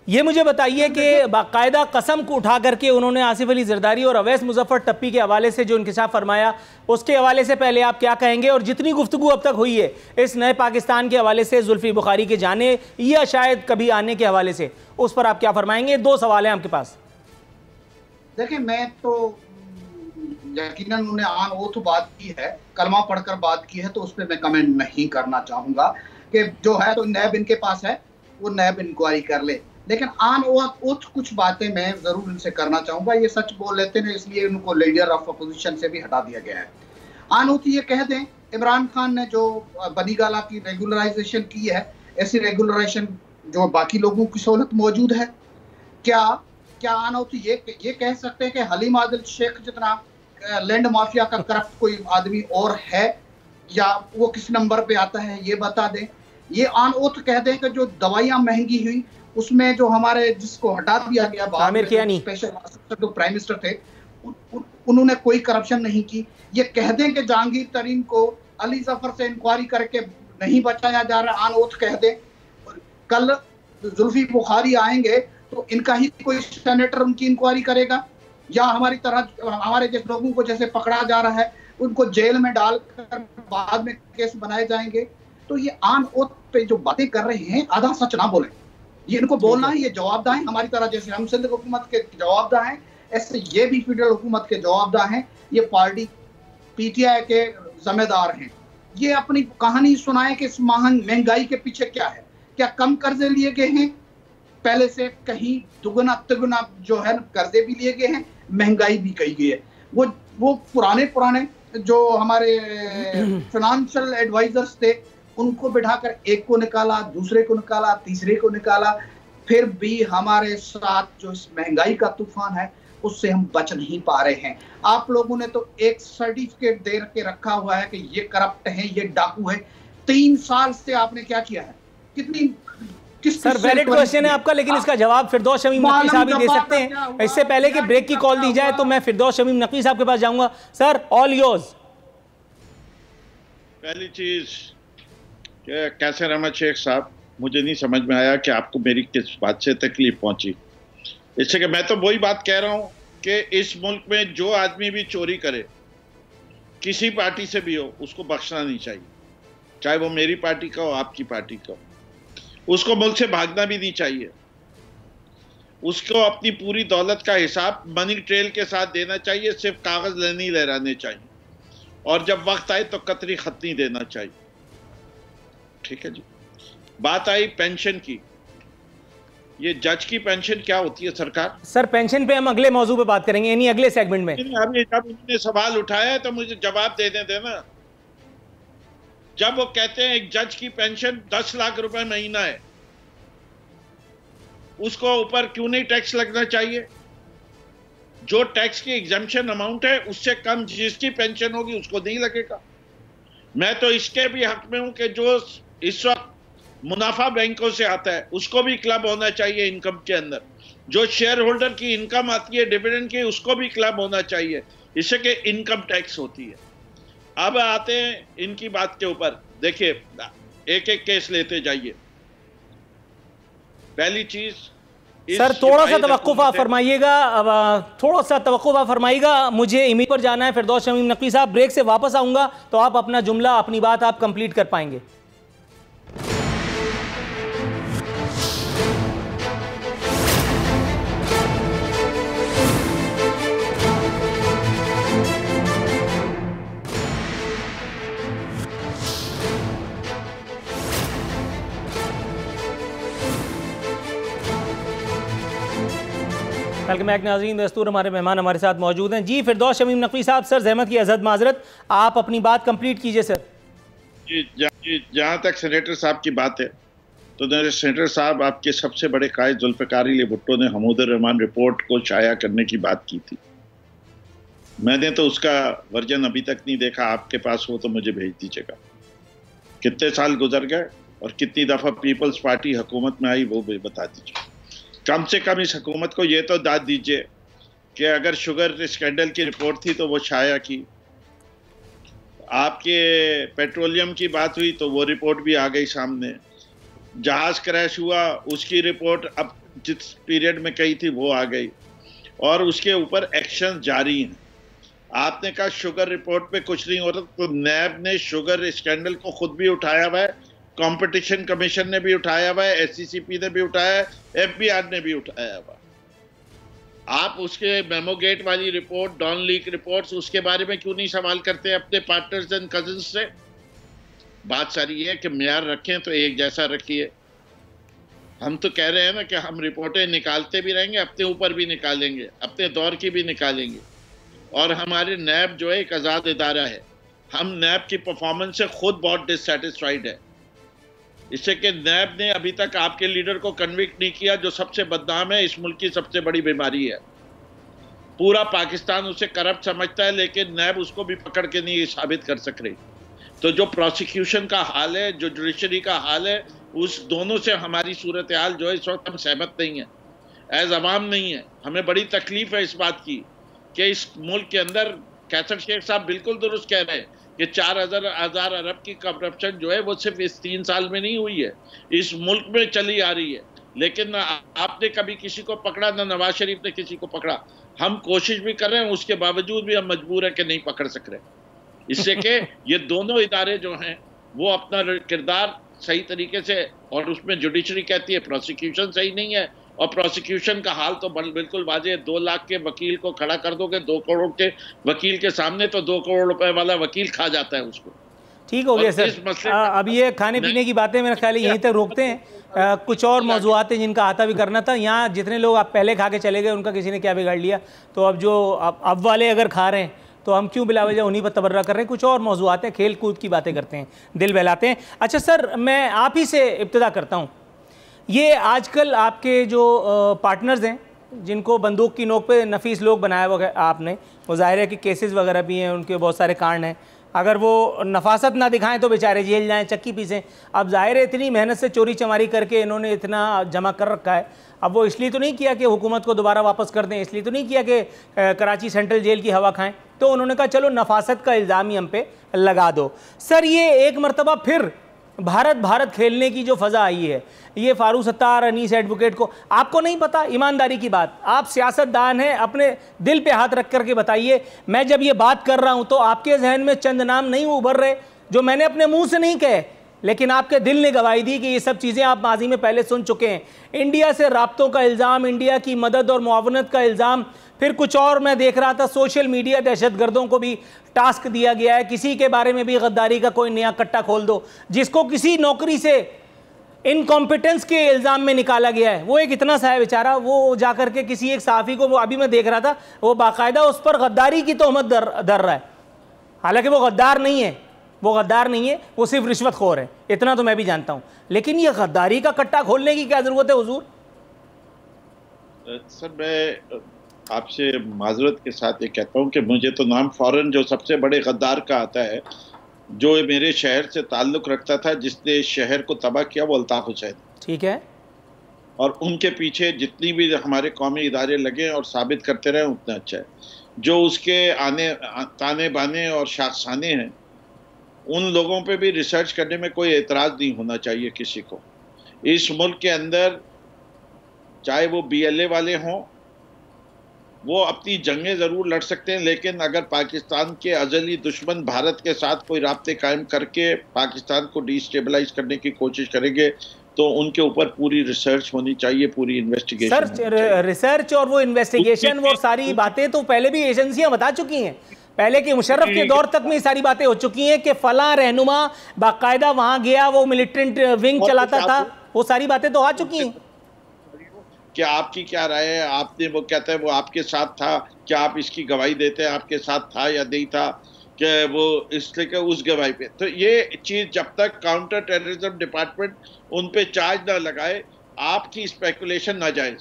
ये मुझे बताइए कि बाकायदा कसम को उठा करके उन्होंने आसिफ अली जरदारी और अवैस मुजफ्फर टप्पी के हवाले से जो इंकिशाफ फरमाया, उसके हवाले से पहले आप क्या कहेंगे? और जितनी गुफ्तगू अब तक हुई है इस नए पाकिस्तान के हवाले से, जुल्फी बुखारी के जाने या शायद कभी आने के हवाले से, उस पर आप क्या फरमाएंगे? 2 सवाल हैं आपके पास। देखिए मैं तो यकीनन उन्होंने ऑन ओथ बात की है, कलमा पढ़कर बात की है, तो उस पर मैं कमेंट नहीं करना चाहूंगा कि जो है तो नैब इनके पास है, वो नैब इंक्वायरी कर ले। लेकिन ऑन ओथ कुछ बातें मैं जरूर इनसे करना चाहूंगा। ये सच बोल लेते हैं, इसलिए उनको लीडर ऑफ अपोजिशन से भी हटा दिया गया है। ऑन ओथ ये कह दें, इमरान खान ने जो बनीगाला की रेगुलराइजेशन की है, ऐसी रेगुलराइजेशन जो बाकी लोगों की सहूलत मौजूद है क्या ऑन ओथ ये कह सकते हैं कि हलीम आदिल शेख जितना लैंड माफिया का करप्ट कोई आदमी और है, या वो किस नंबर पे आता है ये बता दें। ये ऑन ओथ कह दें कि जो दवाइयां महंगी हुई उसमें जो हमारे जिसको हटा दिया गया स्पेशल जो प्राइम मिनिस्टर थे, उन्होंने कोई करप्शन नहीं की। ये कह दें कि जहांगीर तरीन को अली जफर से इंक्वायरी करके नहीं बचाया जा रहा, ऑन ओथ कह दें। कल जुल्फी बुखारी आएंगे तो इनका ही कोई सेनेटर उनकी इंक्वायरी करेगा, या हमारी तरह हमारे जैसे लोगों को जैसे पकड़ा जा रहा है उनको जेल में डालकर बाद में केस बनाए जाएंगे। तो ये ऑन ओथ पे जो बातें कर रहे हैं, आधा सच ना बोले, ये इनको बोलना है, ये जवाबदाह है। हमारी तरह जैसे हम सिंध हुकूमत के जवाबदाह हैं, ऐसे ये भी फेडरल हुकूमत के जवाबदाह हैं ये पार्टी पीटीआई के जिम्मेदार हैं। ये अपनी कहानी सुनाए कि इस महान महंगाई के पीछे क्या है। क्या कम कर्जे लिए गए हैं? पहले से कहीं दुगुना तिगुना जो है कर्जे भी लिए गए हैं, महंगाई भी कही गई है। वो पुराने जो हमारे फाइनेंशियल एडवाइजर्स थे, उनको बिठाकर एक को निकाला, दूसरे को निकाला, तीसरे को निकाला, फिर भी हमारे साथ जो इस महंगाई का तूफान है उससे हम बच नहीं पा रहे हैं। आप लोगों ने तो एक सर्टिफिकेट दे के रखा हुआ है कि ये करप्ट है, ये डाकू है। 3 साल से आपने क्या किया है? सर वैलिड क्वेश्चन है आपका, लेकिन इसका जवाब फिरदौस शमीम नकवी साहब ही दे सकते हैं। इससे पहले कि ब्रेक की कॉल दी जाए तो मैं फिरदौस शमीम नकवी साहब के पास जाऊंगा। Sir all yours. पहली चीज कैसर अहमद शेख साहब, मुझे नहीं समझ में आया कि आपको मेरी किस बात से तकलीफ पहुंची। इससे कि मैं तो वही बात कह रहा हूं कि इस मुल्क में जो आदमी भी चोरी करे, किसी पार्टी से भी हो, उसको बख्शना नहीं चाहिए, चाहे वो मेरी पार्टी का हो, आपकी पार्टी का हो। उसको मुल्क से भागना भी नहीं चाहिए। उसको अपनी पूरी दौलत का हिसाब मनी ट्रेल के साथ देना चाहिए, सिर्फ कागज नहीं लहराने चाहिए। और जब वक्त आए तो कतरी खत नहीं देना चाहिए। ठीक है जी। बात आई पेंशन की। ये जज की पेंशन क्या होती है सरकार? सर पेंशन पे हम अगले मौजू पे बात करेंगे, यानी अगले सेगमेंट में। अभी जब उन्होंने सवाल उठाया है तो मुझे जवाब देने देना। जब वो कहते हैं एक जज की पेंशन 10 लाख रुपए महीना है, उसको ऊपर क्यों नहीं टैक्स लगना चाहिए? जो टैक्स की एग्जम्पशन अमाउंट है उससे कम जिसकी पेंशन होगी उसको नहीं लगेगा। मैं तो इसके भी हक में हूं कि जो इस वक्त मुनाफा बैंकों से आता है उसको भी क्लब होना चाहिए इनकम के अंदर। जो शेयर होल्डर की इनकम आती है डिविडेंड की, उसको भी क्लब होना चाहिए, इससे कि इनकम टैक्स होती है। अब आते हैं इनकी बात के ऊपर। देखिए, एक एक केस लेते जाइए। पहली चीज, सर थोड़ा सा तवक्कुफ फरमाइएगा, थोड़ा सा तवक्कुफ फरमाइएगा। मुझे इमेज पर जाना है। फिरदौस शमीम नकवी साहब, ब्रेक से वापस आऊंगा तो आप अपना जुमला, अपनी बात आप कंप्लीट कर पाएंगे। वेलकम बैक नाज़रीन। दस्तूर हमारे मेहमान हमारे साथ मौजूद हैं। जी फिरदौस शमीम नकवी साहब, सर ज़हमत की अज़द माजरत, आप अपनी बात कंप्लीट कीजिए सर। जी, जहाँ तक सेनेटर साहब की बात है तो सेनेटर साहब, आपके सबसे बड़े कायद जुल्फ़िकार अली भुट्टो ने हमूदुर रहमान रिपोर्ट को शाया करने की बात की थी। मैंने तो उसका वर्जन अभी तक नहीं देखा। आपके पास हो तो मुझे भेज दीजिएगा। कितने साल गुजर गए और कितनी दफ़ा पीपल्स पार्टी हुकूमत में आई, वो भी बता दीजिए। कम से कम इस हुकूमत को ये तो दाद दीजिए कि अगर शुगर स्कैंडल की रिपोर्ट थी तो वो शाया की। आपके पेट्रोलियम की बात हुई तो वो रिपोर्ट भी आ गई सामने। जहाज क्रैश हुआ उसकी रिपोर्ट अब जिस पीरियड में कही थी वो आ गई, और उसके ऊपर एक्शन जारी हैं। आपने कहा शुगर रिपोर्ट पे कुछ नहीं हो रहा, तो नैब ने शुगर स्कैंडल को खुद भी उठाया हुआ है, कंपटीशन कमीशन ने भी उठाया हुआ है, एससीसीपी ने भी उठाया है, एफबीआर ने भी उठाया हुआ है। आप उसके मेमोगेट वाली रिपोर्ट, डॉन लीक रिपोर्ट्स, उसके बारे में क्यों नहीं सवाल करते अपने पार्टनर्स एंड कजिन्स से? बात सारी है कि म्यार रखें तो एक जैसा रखिए। हम तो कह रहे हैं ना कि हम रिपोर्टें निकालते भी रहेंगे, अपने ऊपर भी निकालेंगे, अपने दौर की भी निकालेंगे। और हमारे नैब जो है एक आज़ाद इदारा है। हम नैब की परफॉर्मेंस से खुद बहुत डिससेटिस्फाइड है, इससे कि नैब ने अभी तक आपके लीडर को कन्विक्ट नहीं किया, जो सबसे बदनाम है, इस मुल्क की सबसे बड़ी बीमारी है। पूरा पाकिस्तान उसे करप्ट समझता है, लेकिन नैब उसको भी पकड़ के नहीं साबित कर सक रही। तो जो प्रोसिक्यूशन का हाल है, जो जुडिशरी का हाल है, उस दोनों से हमारी सूरत हाल जो है इस वक्त हम सहमत नहीं है, एज अवाम नहीं है। हमें बड़ी तकलीफ है इस बात की कि इस मुल्क के अंदर, कैसर शेख साहब बिल्कुल दुरुस्त कह रहे हैं कि 4,000 अरब की करप्शन जो है वो सिर्फ इस 3 साल में नहीं हुई है, इस मुल्क में चली आ रही है। लेकिन ना आपने कभी किसी को पकड़ा, ना नवाज शरीफ ने किसी को पकड़ा। हम कोशिश भी कर रहे हैं, उसके बावजूद भी हम मजबूर हैं कि नहीं पकड़ सक रहे। इससे कि ये दोनों इदारे जो हैं वो अपना किरदार सही तरीके से, और उसमें जुडिशरी कहती है प्रोसिक्यूशन सही नहीं है, और प्रोसिक्यूशन का हाल तो बिल्कुल वाजे है। 2 लाख के वकील को खड़ा कर दोगे 2 करोड़ के वकील के सामने, तो 2 करोड़ रुपए वाला वकील खा जाता है उसको। ठीक हो गया सर। अब ये खाने पीने की बातें मेरा ख्याल है यहीं तक रोकते हैं। कुछ और मौजूआत हैं जिनका आता भी करना था। यहाँ जितने लोग आप पहले खा के चले गए उनका किसी ने क्या बिगाड़ लिया, तो अब जो अब वाले अगर खा रहे हैं तो हम क्यों बिलावजह उन्हीं पर तबर्रा कर रहे हैं। कुछ और मौजूआत हैं, खेल कूद की बातें करते हैं, दिल बहलाते हैं। अच्छा सर, मैं आप ही से इब्तिदा करता हूँ। ये आजकल आपके जो पार्टनर्स हैं जिनको बंदूक की नोक पे नफीस लोग बनाया हुआ आपने, वो ज़ाहिर है कि केसेस वगैरह भी हैं, उनके बहुत सारे कांड हैं। अगर वो नफासत ना दिखाएं तो बेचारे जेल जाएं, चक्की पीसें। अब ज़ाहिर है इतनी मेहनत से चोरी चमारी करके इन्होंने इतना जमा कर रखा है। अब वो इसलिए तो नहीं किया कि हुकूमत को दोबारा वापस कर दें, इसलिए तो नहीं किया कि कराची सेंट्रल जेल की हवा खाएं, तो उन्होंने कहा चलो नफासत का इल्ज़ाम ही हम पे लगा दो। सर, ये एक मरतबा फिर भारत खेलने की जो फ़ज़ा आई है, ये फारूक सत्तार, अनीस एडवोकेट को, आपको नहीं पता? ईमानदारी की बात, आप सियासतदान हैं, अपने दिल पे हाथ रख करके बताइए। मैं जब ये बात कर रहा हूँ तो आपके जहन में चंद नाम नहीं उभर रहे जो मैंने अपने मुंह से नहीं कहे, लेकिन आपके दिल ने गवाही दी कि ये सब चीज़ें आप माजी में पहले सुन चुके हैं। इंडिया से राब्तों का इल्ज़ाम, इंडिया की मदद और मुआवनत का इल्ज़ाम, फिर कुछ और मैं देख रहा था सोशल मीडिया दहशतगर्दों को भी टास्क दिया गया है, किसी के बारे में भी गद्दारी का कोई नया कट्टा खोल दो, जिसको किसी नौकरी से इनकॉम्पिटेंस के इल्ज़ाम में निकाला गया है। वो एक इतना सा है बेचारा, वो जाकर के किसी एक सहाफ़ी को, वो अभी मैं देख रहा था, वो बाकायदा उस पर गद्दारी की तोहमत दर रहा है, हालांकि वो गद्दार नहीं है, वो गद्दार नहीं है, वो सिर्फ रिश्वतखोर है, इतना तो मैं भी जानता हूँ। लेकिन ये गद्दारी का कट्टा खोलने की क्या ज़रूरत है हुजूर? सर, मैं आपसे माजरत के साथ ये कहता हूँ कि मुझे तो नाम फौरन जो सबसे बड़े गद्दार का आता है, जो मेरे शहर से ताल्लुक़ रखता था, जिसने शहर को तबाह किया, वो अल्ताफ़ हुसैन। ठीक है। और उनके पीछे जितनी भी हमारे कौमी इदारे लगे और साबित करते रहे उतना अच्छा है। जो उसके ताने बाने और शाखसाने हैं, उन लोगों पे भी रिसर्च करने में कोई एतराज़ नहीं होना चाहिए किसी को। इस मुल्क के अंदर चाहे वो BLA वाले हों, वो अपनी जंगें ज़रूर लड़ सकते हैं, लेकिन अगर पाकिस्तान के अज़ली दुश्मन भारत के साथ कोई राब्ते कायम करके पाकिस्तान को डिस्टेबलाइज करने की कोशिश करेंगे तो उनके ऊपर पूरी रिसर्च होनी चाहिए, पूरी इन्वेस्टिगेशन। सर, रिसर्च और वो इन्वेस्टिगेशन, वो सारी बातें तो पहले भी एजेंसियां बता चुकी हैं, पहले के मुशर्रफ के दौर तक में ये सारी बातें हो चुकी हैं कि फला रहनुमा बाकायदा वहां गया, वो मिलिटेंट विंग चलाता था, वो सारी बातें तो आ चुकी हैं। क्या आपकी क्या राय है? आपने, वो कहता है वो आपके साथ था, क्या आप इसकी गवाही देते हैं आपके साथ था या नहीं था, कि वो इसलिए उस गवाही पे? तो ये चीज जब तक काउंटर टेररिज्म डिपार्टमेंट उन पे चार्ज ना लगाए, आपकी स्पेकुलेशन ना जाए।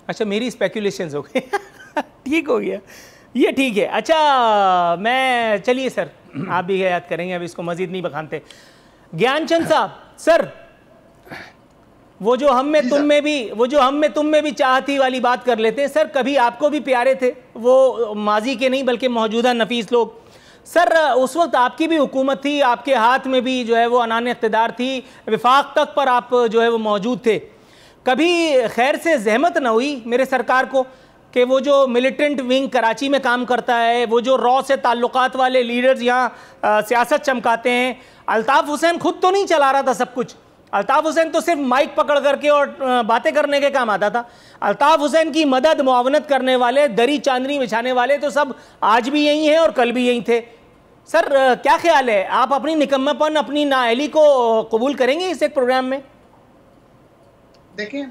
अच्छा, मेरी स्पेकुलेशंस हो गई। ठीक हो गया, ये ठीक है। अच्छा, मैं, चलिए सर, आप भी याद करेंगे, अब इसको मजीद नहीं बखानते। ज्ञानचंद साहब, सर, वो जो हम में तुम में भी चाहती वाली बात कर लेते हैं। सर, कभी आपको भी प्यारे थे वो, माजी के नहीं बल्कि मौजूदा नफीस लोग। सर, उस वक्त आपकी भी हुकूमत थी, आपके हाथ में भी जो है वो अनान इक़्तिदार थी, विफाक तक पर आप जो है वो मौजूद थे। कभी खैर से जहमत न हुई मेरे सरकार को कि वो जो मिलिटेंट विंग कराची में काम करता है, वो जो रॉ से ताल्लुकात वाले लीडर्स यहाँ सियासत चमकाते हैं, अल्ताफ़ हुसैन खुद तो नहीं चला रहा था सब कुछ। अल्ताफ़ हुसैन तो सिर्फ माइक पकड़ करके और बातें करने के काम आता था। अल्ताफ़ हुसैन की मदद, मुआवनत करने वाले, दरी चांदनी बिछाने वाले तो सब आज भी यही हैं और कल भी यही थे। सर, क्या ख्याल है, आप अपनी निकम्मापन, अपनी नाअहली को कबूल करेंगे इस एक प्रोग्राम में? देखिए,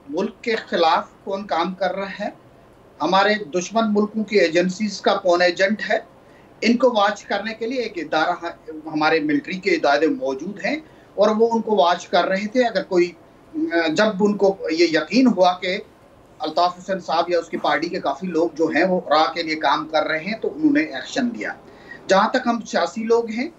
मुल्क के खिलाफ कौन काम कर रहा है? हमारे दुश्मन मुल्कों की एजेंसीज का कौन एजेंट है? इनको वॉच करने के लिए एक इदारा, हमारे मिलिट्री के इदारे मौजूद हैं और वो उनको वॉच कर रहे थे। अगर कोई, जब उनको ये यकीन हुआ कि अल्ताफ़ हुसैन साहब या उसकी पार्टी के काफ़ी लोग जो हैं वो राह के लिए काम कर रहे हैं, तो उन्होंने एक्शन लिया। जहाँ तक हम सियासी लोग हैं,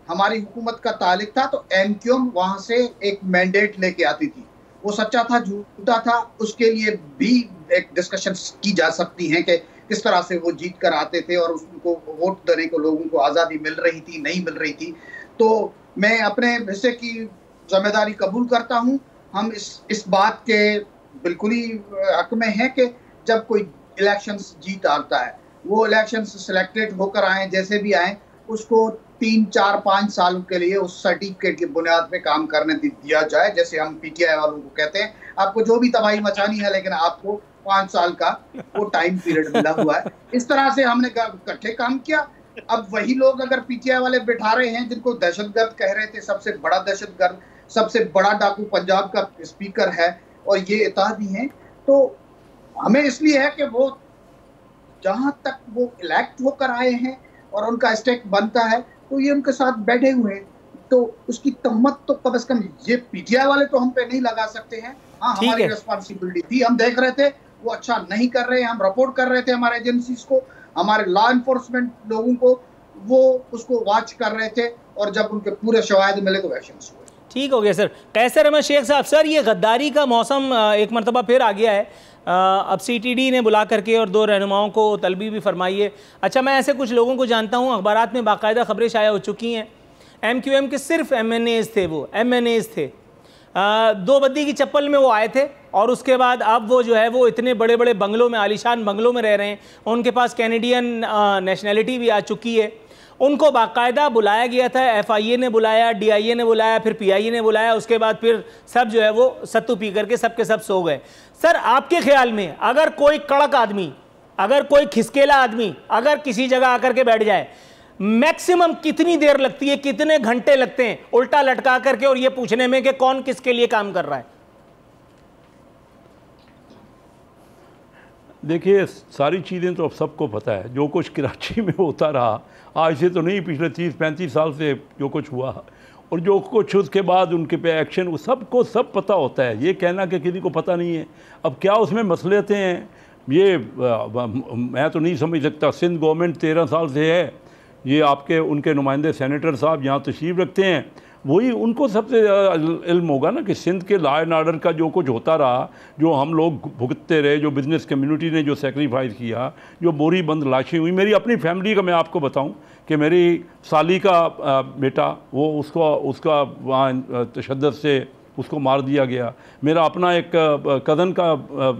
हमारी हुकूमत का ताल्लुक था, तो MQM वहाँ से एक मैंडेट लेके आती थी। वो सच्चा था, झूठा था, उसके लिए भी एक डिस्कशन की जा सकती हैं कि किस तरह से वो जीत कर आते थे और उनको वोट देने को लोगों को आज़ादी मिल रही थी, नहीं मिल रही थी। तो मैं अपने हिस्से की जिम्मेदारी कबूल करता हूँ। हम इस बात के बिल्कुल ही हक में है कि जब कोई इलेक्शंस जीत आता है, वो इलेक्शंस सिलेक्टेड होकर आए, जैसे भी आए, उसको 3, 4, 5 साल के लिए उस सर्टिफिकेट की बुनियाद पे काम करने दिया जाए। जैसे हम पीटीआई वालों को कहते हैं, आपको जो भी तबाही मचानी है लेकिन आपको 5 साल का वो टाइम पीरियड मिला हुआ है। इस तरह से हमने इकट्ठे काम किया। अब वही लोग अगर पीटीआई वाले बिठा रहे हैं जिनको दहशतगर्द कह रहे थे, सबसे बड़ा दहशतगर्द, सबसे बड़ा डाकू पंजाब का स्पीकर है और ये इत्तेहादी हैं, तो हमें इसलिए है कि वो जहां तक वो इलेक्ट होकर आए हैं और उनका स्टेक बनता है तो ये उनके साथ बैठे हुए हैं, तो उसकी तहमत तो कम से कम ये पीटीआई वाले तो हम पे नहीं लगा सकते हैं। हाँ, हमारी रिस्पॉन्सिबिलिटी थी, हम देख रहे थे वो अच्छा नहीं कर रहे हैं, हम रिपोर्ट कर रहे थे हमारे एजेंसीज को, हमारे लॉ एनफोर्समेंट लोगों को, वो उसको वॉच कर रहे थे और जब उनके पूरे शवाहिद मिले तो एक्शन हुए। ठीक हो गया सर। कैसर अहमद शेख साहब, सर ये गद्दारी का मौसम एक मरतबा फिर आ गया है। अब सीटीडी ने बुला करके और 2 रहनुमाओं को तलबी भी फरमाई है। अच्छा, मैं ऐसे कुछ लोगों को जानता हूँ, अखबारात में बाकायदा खबरें शाया हो चुकी हैं, MQM के सिर्फ MNAs थे, वो MNAs थे, 2 बद्दी की चप्पल में वो आए थे और उसके बाद अब वो जो है वो इतने बड़े बड़े बंगलों में, आलीशान बंगलों में रह रहे हैं। उनके पास कैनेडियन नेशनैलिटी भी आ चुकी है। उनको बाकायदा बुलाया गया था, FIA ने बुलाया, DIA ने बुलाया, फिर PIA ने बुलाया, उसके बाद फिर सब जो है वो सत्तू पी करके सब के सब सो गए। सर आपके ख्याल में अगर कोई कड़क आदमी, अगर कोई खिसकेला आदमी अगर किसी जगह आकर के बैठ जाए, मैक्सिमम कितनी देर लगती है, कितने घंटे लगते हैं उल्टा लटका करके और ये पूछने में कि कौन किसके लिए काम कर रहा है? देखिए, सारी चीज़ें तो अब सबको पता है। जो कुछ कराची में होता रहा, आज से तो नहीं, पिछले 30-35 साल से जो कुछ हुआ, और जो कुछ उसके बाद उनके पे एक्शन, वो सबको सब पता होता है। ये कहना कि किसी को पता नहीं है, अब क्या उसमें मसलियतें हैं, ये मैं तो नहीं समझ सकता। सिंध गवर्नमेंट 13 साल से है, ये आपके उनके नुमाइंदे सेनेटर साहब यहाँ तशरीफ़ रखते हैं, वही उनको सबसे इल्म होगा ना कि सिंध के लॉ एंड ऑर्डर का जो कुछ होता रहा, जो हम लोग भुगतते रहे, जो बिज़नेस कम्युनिटी ने जो सेक्रीफाइस किया, जो बोरी बंद लाशें हुई। मेरी अपनी फैमिली का मैं आपको बताऊं कि मेरी साली का बेटा, वो उसका वहाँ तशद्दुद से उसको मार दिया गया। मेरा अपना एक कज़न का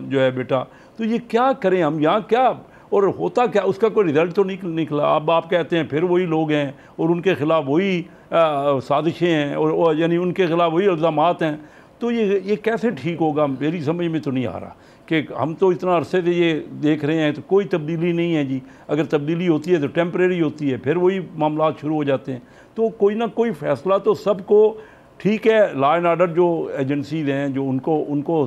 जो है बेटा। तो ये क्या करें हम यहाँ, क्या और होता क्या, उसका कोई रिज़ल्ट तो निकला। अब आप कहते हैं फिर वही लोग हैं और उनके ख़िलाफ़ वही साजिशें हैं और यानी उनके ख़िलाफ़ वही इल्ज़ामात हैं। तो ये कैसे ठीक होगा? मेरी समझ में तो नहीं आ रहा कि हम तो इतना अरसे से ये देख रहे हैं तो कोई तब्दीली नहीं है जी। अगर तब्दीली होती है तो टेम्परेरी होती है, फिर वही मामला शुरू हो जाते हैं। तो कोई ना कोई फ़ैसला तो सबको, ठीक है, लॉ एंड ऑर्डर जो एजेंसीज हैं जो उनको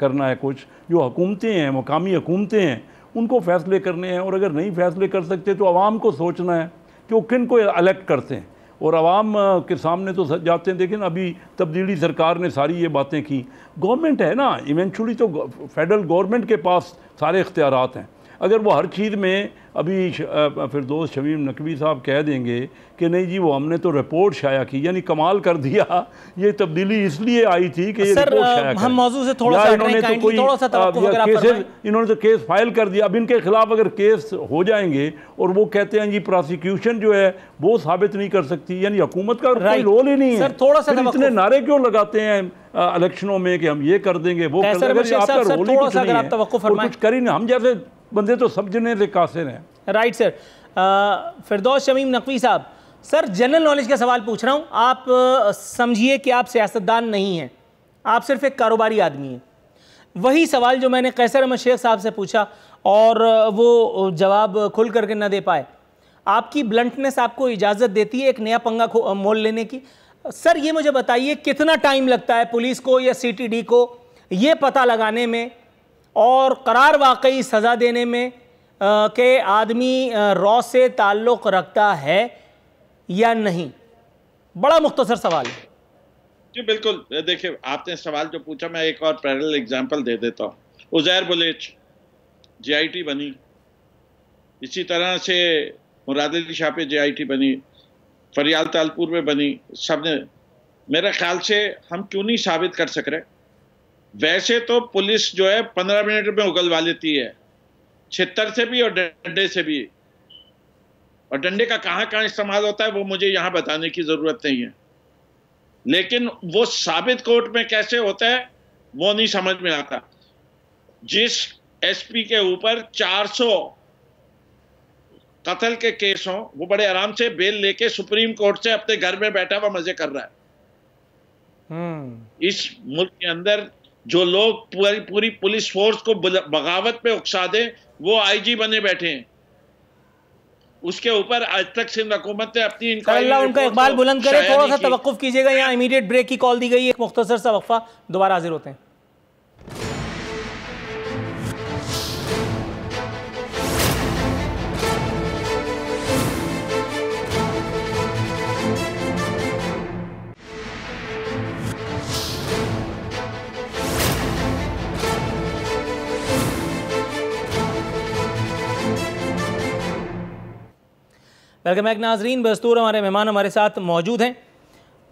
करना है, कुछ जो हुकूमतें हैं, मकामी हुकूमतें हैं, उनको फ़ैसले करने हैं। और अगर नहीं फ़ैसले कर सकते तो आवाम को सोचना है कि वो किन को इलेक्ट करते हैं और आवाम के सामने तो जाते हैं। लेकिन अभी तब्दीली सरकार ने सारी ये बातें की, गवर्नमेंट है ना, इवेंचुअली तो फेडरल गवर्नमेंट के पास सारे इख्तियारात हैं। अगर वो हर चीज़ में अभी फिरदौस शमीम नकवी साहब कह देंगे कि नहीं जी वो हमने तो रिपोर्ट शाया की, यानी कमाल कर दिया, ये तब्दीली इसलिए आई थी कि ये रिपोर्ट शाया हम मौजूद से थोड़ा सा इन्होंने तो कोई केसेस, इन्होंने तो केस फाइल कर दिया। अब इनके खिलाफ अगर केस हो जाएंगे और वो कहते हैं जी प्रोसिक्यूशन जो है वो साबित नहीं कर सकती, यानी हुकूमत का कोई रोल ही नहीं है। थोड़ा सा इतने नारे क्यों लगाते हैं इलेक्शनों में कि हम ये कर देंगे वो कर देंगे? आपका रोल ही कुछ नहीं है, कुछ कर ही नहीं। हम जैसे बंदे तो समझने से कासिर हैं। Right sir. Firdous Shamim Naqvi sahab, sir general knowledge का सवाल पूछ रहा हूँ। आप समझिए कि आप सियासतदान नहीं हैं, आप सिर्फ एक कारोबारी आदमी हैं। वही सवाल जो मैंने कैसर अहमद शेख साहब से पूछा और वो जवाब खुल करके ना दे पाए, आपकी ब्लंटनेस आपको इजाज़त देती है एक नया पंगा मोल लेने की? सर ये मुझे बताइए कितना टाइम लगता है पुलिस को या CTD को ये पता लगाने में और करार वाकई सज़ा देने में कि आदमी रॉ से ताल्लुक़ रखता है या नहीं? बड़ा मुख्तसर सवाल है जी। बिल्कुल, देखिए आपने सवाल जो पूछा, मैं एक और पैरेलल एग्जांपल दे देता हूँ। उज़ैर बुलेच JIT बनी, इसी तरह से मुराद अली शाह पे JIT बनी, फरियाल तालपुर में बनी, सबने। मेरे ख्याल से हम क्यों नहीं साबित कर सक रहे? वैसे तो पुलिस जो है 15 मिनट में उगलवा लेती है, छितर से भी और डंडे से भी। और डंडे का कहाँ कहाँ इस्तेमाल होता है वो मुझे यहाँ बताने की जरूरत नहीं है, लेकिन वो साबित कोर्ट में कैसे होता है वो नहीं समझ में आता। जिस SP के ऊपर 400 कत्ल के केस हों, वो बड़े आराम से बेल लेके सुप्रीम कोर्ट से अपने घर में बैठा हुआ मजे कर रहा है। इस मुल्क के अंदर जो लोग पूरी पुलिस फोर्स को बगावत पे उकसा दे, वो आईजी बने बैठे हैं। उसके ऊपर आज तक सिंध हुकूमत ने अपनी अल्लाह उनका इकबाल बुलंद करे। थोड़ा सा तवक्कुफ कीजिएगा, यहाँ इमीडिएट ब्रेक की कॉल दी गई है, एक मुख्तसर सा वक्फा, दोबारा हाजिर होते हैं। वेलकम बैक नाजरीन। बस्तूर हमारे मेहमान हमारे साथ मौजूद हैं।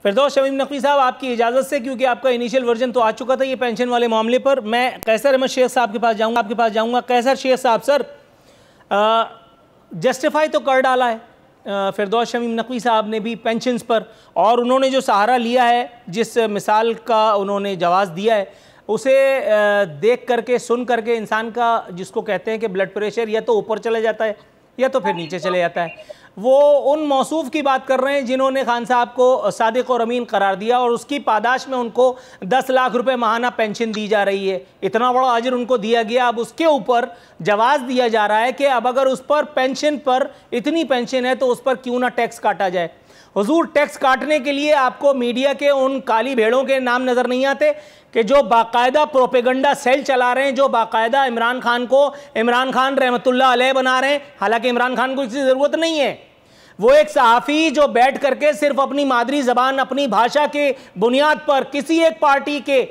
फिरदौस शमीम नकवी साहब, आपकी इजाज़त से, क्योंकि आपका इनिशियल वर्जन तो आ चुका था ये पेंशन वाले मामले पर, मैं कैसर अहमद शेख साहब के पास जाऊंगा। कैसर शेख साहब, सर जस्टिफाई तो कर डाला है फिरदौस शमीम नकवी साहब ने भी पेंशन्स पर, और उन्होंने जो सहारा लिया है, जिस मिसाल का उन्होंने जवाज़ दिया है, उसे देख करके सुन करके इंसान का, जिसको कहते हैं कि ब्लड प्रेशर या तो ऊपर चले जाता है या तो फिर नीचे चले जाता है। वो उन मौसूफ की बात कर रहे हैं जिन्होंने खान साहब को सादिक और अमीन करार दिया और उसकी पादाश में उनको 10 लाख रुपए माहाना पेंशन दी जा रही है। इतना बड़ा अजर उनको दिया गया, अब उसके ऊपर जवाब दिया जा रहा है कि अब अगर उस पर पेंशन पर इतनी पेंशन है तो उस पर क्यों ना टैक्स काटा जाए। हुजूर, टैक्स काटने के लिए आपको मीडिया के उन काली भेड़ों के नाम नज़र नहीं आते कि जो बाकायदा प्रोपेगंडा सेल चला रहे हैं, जो बाकायदा इमरान खान को इमरान खान रहमतुल्लाह अलैह बना रहे हैं। हालांकि इमरान खान को इसकी ज़रूरत नहीं है। वो एक सहाफ़ी जो बैठ करके सिर्फ अपनी मादरी ज़बान, अपनी भाषा के बुनियाद पर किसी एक पार्टी के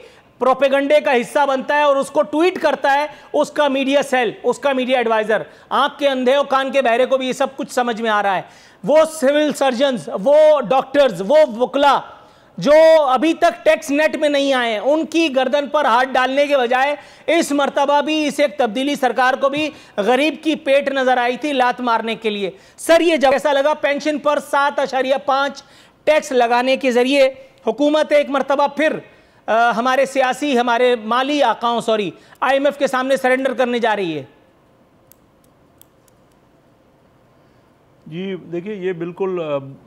प्रोपेगंडे का हिस्सा बनता है और उसको ट्वीट करता है, उसका मीडिया सेल, उसका मीडिया एडवाइज़र। आँख के अंधे और कान के बहरे को भी ये सब कुछ समझ में आ रहा है। वो सिविल सर्जन्स, वो डॉक्टर्स, वो वकला जो अभी तक टैक्स नेट में नहीं आए, उनकी गर्दन पर हाथ डालने के बजाय इस मर्तबा भी इस एक तब्दीली सरकार को भी गरीब की पेट नजर आई थी लात मारने के लिए। सर, ये जब ऐसा लगा पेंशन पर 7.5 टैक्स लगाने के जरिए हुकूमत एक मर्तबा फिर हमारे सियासी, हमारे माली आकाओं, IMF के सामने सरेंडर करने जा रही है। जी देखिए, ये बिल्कुल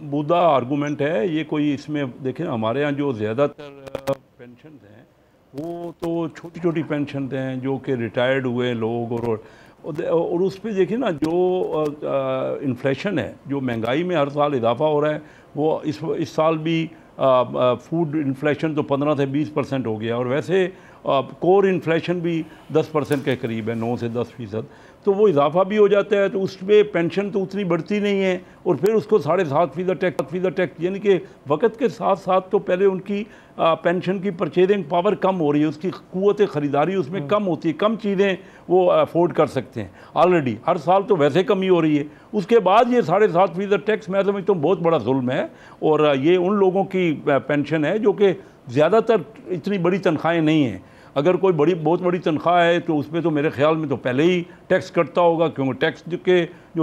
बुदा आर्गूमेंट है। ये कोई इसमें देखें, हमारे यहाँ जो ज़्यादातर पेंशन हैं वो तो छोटी छोटी पेंशन हैं जो कि रिटायर्ड हुए लोग, और उस पर देखिए ना, जो इन्फ्लेशन है, जो महंगाई में हर साल इजाफा हो रहा है, वो इस साल भी फूड इन्फ्लेशन तो 15 से 20% हो गया, और वैसे कोर इन्फ्लेशन भी 10% के करीब है, 9 से 10%। तो वो इजाफा भी हो जाता है, तो उस पर पेंशन तो उतनी बढ़ती नहीं है, और फिर उसको 7.5% टैक्स, यानी कि वक्त के साथ साथ तो पहले उनकी पेंशन की परचेजिंग पावर कम हो रही है, उसकी क़ुव्वत ख़रीदारी उसमें कम होती है, कम चीज़ें वो अफोर्ड कर सकते हैं। ऑलरेडी हर साल तो वैसे कमी हो रही है, उसके बाद ये 7.5% टैक्स मैं समझता हूँ बहुत बड़ा जुल्म है। और ये उन लोगों की पेंशन है जो कि ज़्यादातर इतनी बड़ी तनख्वाहें नहीं हैं। अगर कोई बहुत बड़ी तनख्वाह है तो उसमें तो मेरे ख्याल में तो पहले ही टैक्स कटता होगा, क्योंकि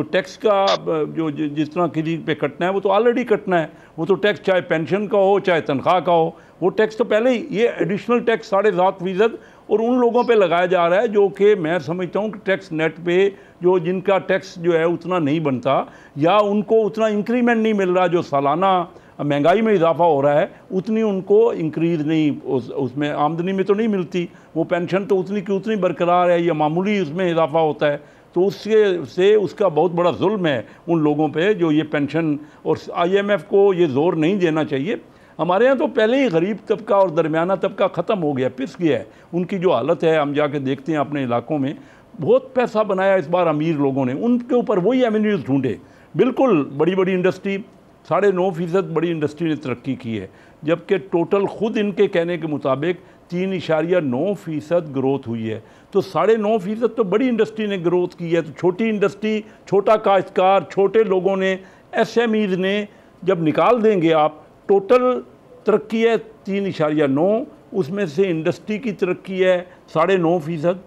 टैक्स का जो जिस तरह किसी पे कटना है वो तो ऑलरेडी कटना है। वो तो टैक्स चाहे पेंशन का हो चाहे तनख्वाह का हो, वो टैक्स तो पहले ही, ये एडिशनल टैक्स 7.5% और उन लोगों पे लगाया जा रहा है जो कि मैं समझता हूँ कि टैक्स नेट पे जो जिनका टैक्स जो है उतना नहीं बनता, या उनको उतना इंक्रीमेंट नहीं मिल रहा, जो सालाना महंगाई में इजाफा हो रहा है उतनी उनको इंक्रीज़ नहीं, उसमें आमदनी में तो नहीं मिलती, वो पेंशन तो उतनी की उतनी बरकरार है या मामूली उसमें इजाफा होता है। तो उसके से उसका बहुत बड़ा जुल्म है उन लोगों पे जो ये पेंशन, और IMF को ये ज़ोर नहीं देना चाहिए। हमारे यहाँ तो पहले ही गरीब तबका और दरमियाना तबका ख़त्म हो गया, पिस गया है। उनकी जो हालत है, हम जाके देखते हैं अपने इलाकों में, बहुत पैसा बनाया इस बार अमीर लोगों ने, उनके ऊपर वही एवेन्यूज़ ढूंढे। बिल्कुल बड़ी बड़ी इंडस्ट्री, 9.5% बड़ी इंडस्ट्री ने तरक्की की है, जबकि टोटल खुद इनके कहने के मुताबिक 3.9% ग्रोथ हुई है। तो 9.5% तो बड़ी इंडस्ट्री ने ग्रोथ की है। तो छोटी इंडस्ट्री, छोटा काश्तकार, छोटे लोगों ने, SMEs ने जब निकाल देंगे आप, टोटल तरक्की है 3.9, उसमें से इंडस्ट्री की तरक्की है 9.5%,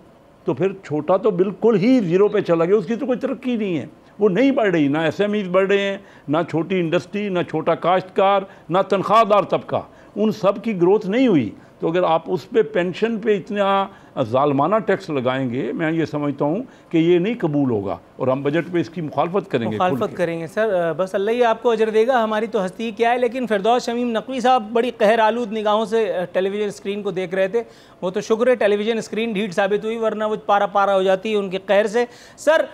तो फिर छोटा तो बिल्कुल ही ज़ीरो पे चला गया, उसकी तो कोई तरक्की नहीं है, वो नहीं बढ़ रही। ना SMEs बढ़ रहे हैं, ना छोटी इंडस्ट्री, ना छोटा काश्तकार, ना तनख्वाहदार तबका, उन सब की ग्रोथ नहीं हुई। तो अगर आप उस पे पेंशन पे इतना जालमाना टैक्स लगाएंगे, मैं ये समझता हूँ कि ये नहीं कबूल होगा और हम बजट पे इसकी मुखालफत करेंगे। सर बस अल्लाह ही आपको अजर देगा, हमारी तो हस्ती क्या है। लेकिन फिरदौस शमीम नकवी साहब बड़ी कहर आलूद निगाहों से टेलीविज़न स्क्रीन को देख रहे थे। वो तो शुक्र है टेलीविज़न स्क्रीन ढीठ साबित हुई, वरना वो पारा पारा हो जाती है उनके कहर से। सर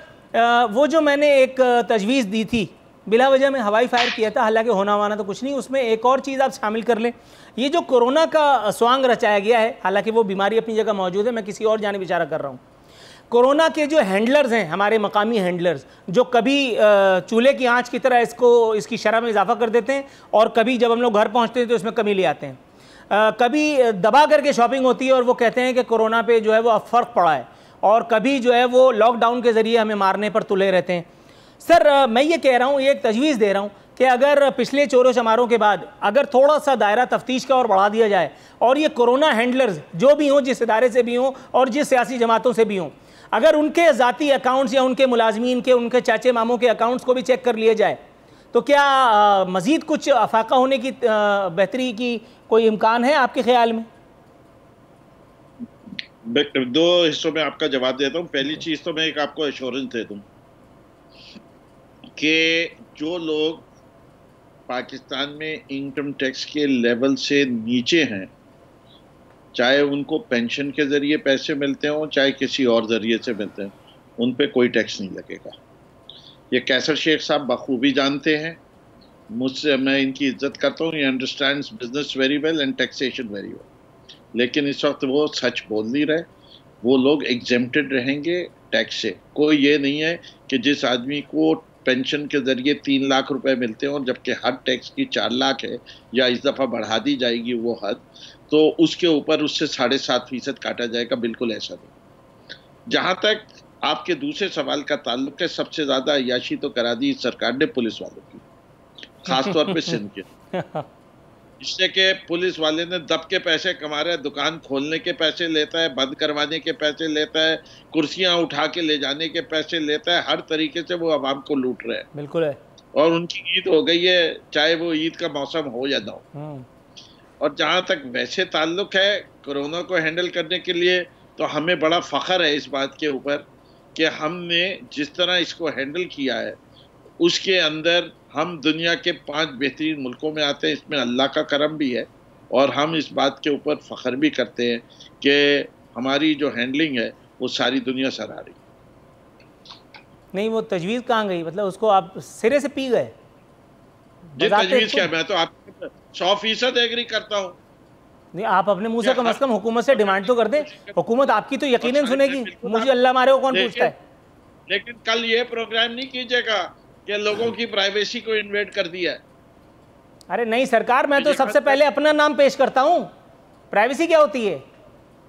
वो जो मैंने एक तजवीज़ दी थी, बिला वजह में हवाई फायर किया था, हालांकि होना वाना तो कुछ नहीं, उसमें एक और चीज़ आप शामिल कर लें। ये जो कोरोना का स्वांग रचाया गया है, हालांकि वो बीमारी अपनी जगह मौजूद है, मैं किसी और जानिब इशारा कर रहा हूँ। कोरोना के जो हैंडलर्स हैं, हमारे मकामी हैंडलर्स, जो कभी चूल्हे की आंच की तरह इसकी शरह में इजाफा कर देते हैं और कभी जब हम लोग घर पहुँचते हैं तो इसमें कमी ले आते हैं। कभी दबा करके शॉपिंग होती है और वो कहते हैं कि कोरोना पे जो है वो अब फ़र्क पड़ा है, और कभी जो है वो लॉकडाउन के ज़रिए हमें मारने पर तुले रहते हैं। सर मैं ये कह रहा हूँ, ये एक तजवीज़ दे रहा हूँ कि अगर पिछले चोरों चमारों के बाद अगर थोड़ा सा दायरा तफ्तीश का और बढ़ा दिया जाए और ये कोरोना हैंडलर्स जो भी हों, जिस इदारे से भी हों और जिस सियासी जमातों से भी हों, अगर उनके ज़ाती अकाउंट्स या उनके मुलाजमीन के, उनके चाचे मामों के अकाउंट्स को भी चेक कर लिए जाए, तो क्या मज़ीद कुछ अफाका होने की बेहतरी की कोई इम्कान है आपके ख्याल में? दो हिस्सों में आपका जवाब देता हूँ। पहली चीज़ तो मैं एक आपको एश्योरेंस दे दूँ कि जो लोग पाकिस्तान में इनकम टैक्स के लेवल से नीचे हैं, चाहे उनको पेंशन के ज़रिए पैसे मिलते हों, चाहे किसी और ज़रिए से मिलते हैं, उन पे कोई टैक्स नहीं लगेगा। ये कैसर शेख साहब बखूबी जानते हैं, मुझसे, मैं इनकी इज्जत करता हूँ। ये understands business very well and taxation very well. लेकिन इस वक्त वो सच बोल नहीं रहे। वो लोग एग्जेम्प्टेड रहेंगे टैक्स से। कोई ये नहीं है कि जिस आदमी को पेंशन के ज़रिए 3 लाख रुपए मिलते हैं और जबकि हद टैक्स की 4 लाख है या इस दफ़ा बढ़ा दी जाएगी वो हद, तो उसके ऊपर उससे 7.5% काटा जाएगा। बिल्कुल ऐसा नहीं। जहाँ तक आपके दूसरे सवाल का ताल्लुक है, सबसे ज़्यादा अय्याशी तो करा दी सरकार ने पुलिस वालों की, ख़ासतौर पे सिंध के। इससे कि पुलिस वाले ने दब के पैसे कमा रहे हैं, दुकान खोलने के पैसे लेता है, बंद करवाने के पैसे लेता है, कुर्सियां उठा के ले जाने के पैसे लेता है, हर तरीके से वो आवाम को लूट रहे हैं। बिल्कुल है। और उनकी ईद हो गई है, चाहे वो ईद का मौसम हो या ना हो। और जहाँ तक वैसे ताल्लुक है कोरोना को हैंडल करने के लिए, तो हमें बड़ा फख्र है इस बात के ऊपर कि हमने जिस तरह इसको हैंडल किया है, उसके अंदर हम दुनिया के 5 बेहतरीन मुल्कों में आते हैं। इसमें अल्लाह का करम भी है और हम इस बात के ऊपर फ़ख्र भी करते हैं कि हमारी जो हैंडलिंग है वो सारी दुनिया सराह रही। नहीं, वो तजवीज़ कहाँ गई? मतलब उसको आप सिरे से पी गए? जी, तजवीज़ क्या, मैं तो आप 100% एग्री करता हूँ। नहीं, आप अपने मुँह से कम हुकूमत से डिमांड तो कर दें। हुकूमत आपकी तो यकीनन सुनेगी, मुझे अल्लाह मारे को कौन पूछता है। लेकिन कल ये प्रोग्राम नहीं कीजिएगा कि लोगों की प्राइवेसी को इन्वेड कर दिया है। अरे नहीं सरकार, मैं तो सबसे पहले अपना नाम पेश करता हूँ। प्राइवेसी क्या होती है?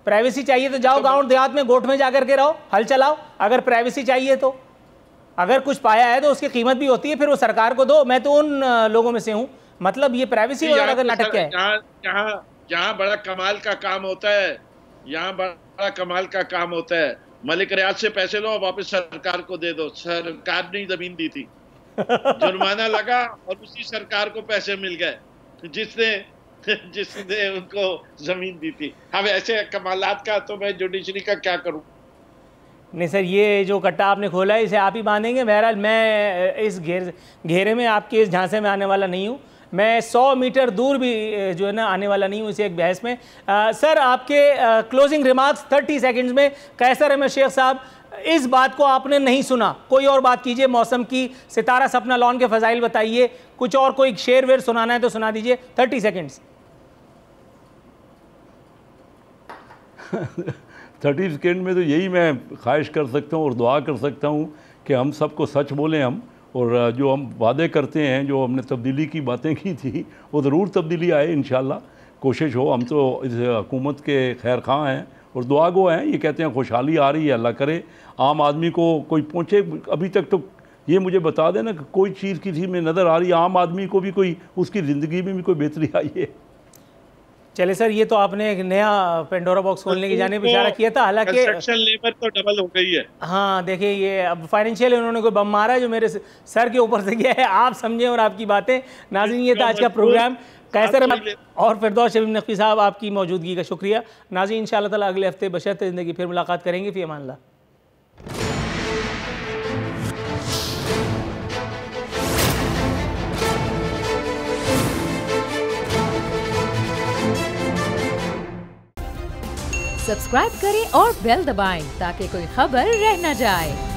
प्राइवेसी चाहिए तो जाओ गांव देहात में गोठ में जाकर के रहो, हल चलाओ। अगर प्राइवेसी चाहिए तो, अगर कुछ पाया है तो उसकी कीमत भी होती है, फिर वो सरकार को दो। मैं तो उन लोगों में से हूँ। मतलब ये प्राइवेसी वगैरह का नाटक क्या है? जहाँ बड़ा कमाल का काम होता है, यहाँ बड़ा कमाल का काम होता है, मलिक रियाज से पैसे लो और वापस सरकार को दे दो। सरकार ने जमीन दी थी, जुर्माना लगा और उसी सरकार को पैसे मिल गए जिसने उनको जमीन दी थी। अब ऐसे कमालात का तो मैं जुडिशरी का क्या करूं? नहीं सर, ये जो कट्टा आपने खोला है इसे आप ही बांधेंगे। बहरहाल मैं इस घेरे में आपके इस झांसे में आने वाला नहीं हूँ। मैं 100 मीटर दूर भी जो है ना आने वाला नहीं हूँ इसे एक बहस में। सर आपके क्लोजिंग रिमार्क्स 30 सेकंड्स में। कैसर अहमद शेख साहब, इस बात को आपने नहीं सुना, कोई और बात कीजिए। मौसम की, सितारा सपना लॉन के फजाइल बताइए, कुछ और कोई शेर वेर सुनाना है तो सुना दीजिए। 30 सेकंड्स। 30 सेकेंड में तो यही मैं ख्वाहिश कर सकता हूँ और दुआ कर सकता हूँ कि हम सबको सच बोलें हम, और जो हम वादे करते हैं, जो हमने तब्दीली की बातें की थी, वो ज़रूर तब्दीली आए इंशाल्लाह। कोशिश हो, हम तो इस हुकूमत के खैर खां हैं और दुआ गो हैं। ये कहते हैं खुशहाली आ रही है, अल्लाह करे आम आदमी को कोई पहुँचे। अभी तक तो ये मुझे बता देना कि कोई चीज़ किसी में नज़र आ रही है, आम आदमी को भी कोई उसकी ज़िंदगी में भी कोई बेहतरी आई है? चले सर, ये तो आपने एक नया पेंडोरा बॉक्स खोलने की जानिब इशारा किया था। हालांकि कंस्ट्रक्शन लेबर तो डबल हो गई है। हाँ देखिए, ये अब फाइनेंशियल उन्होंने कोई बम मारा है जो मेरे सर के ऊपर से गया है। आप समझें और आपकी बातें। नाज़रीन, ये था आज का प्रोग्राम। कैसर आप अहमद और फिरदौस शमीम नकवी साहब, आपकी मौजूदगी का शुक्रिया। नाज़रीन, इंशाअल्लाह ताला अगले हफ्ते बशर्ते ज़िंदगी फिर मुलाकात करेंगे। फ़ी अमान अल्लाह। सब्सक्राइब करें और बेल दबाएं ताकि कोई खबर रह न जाए।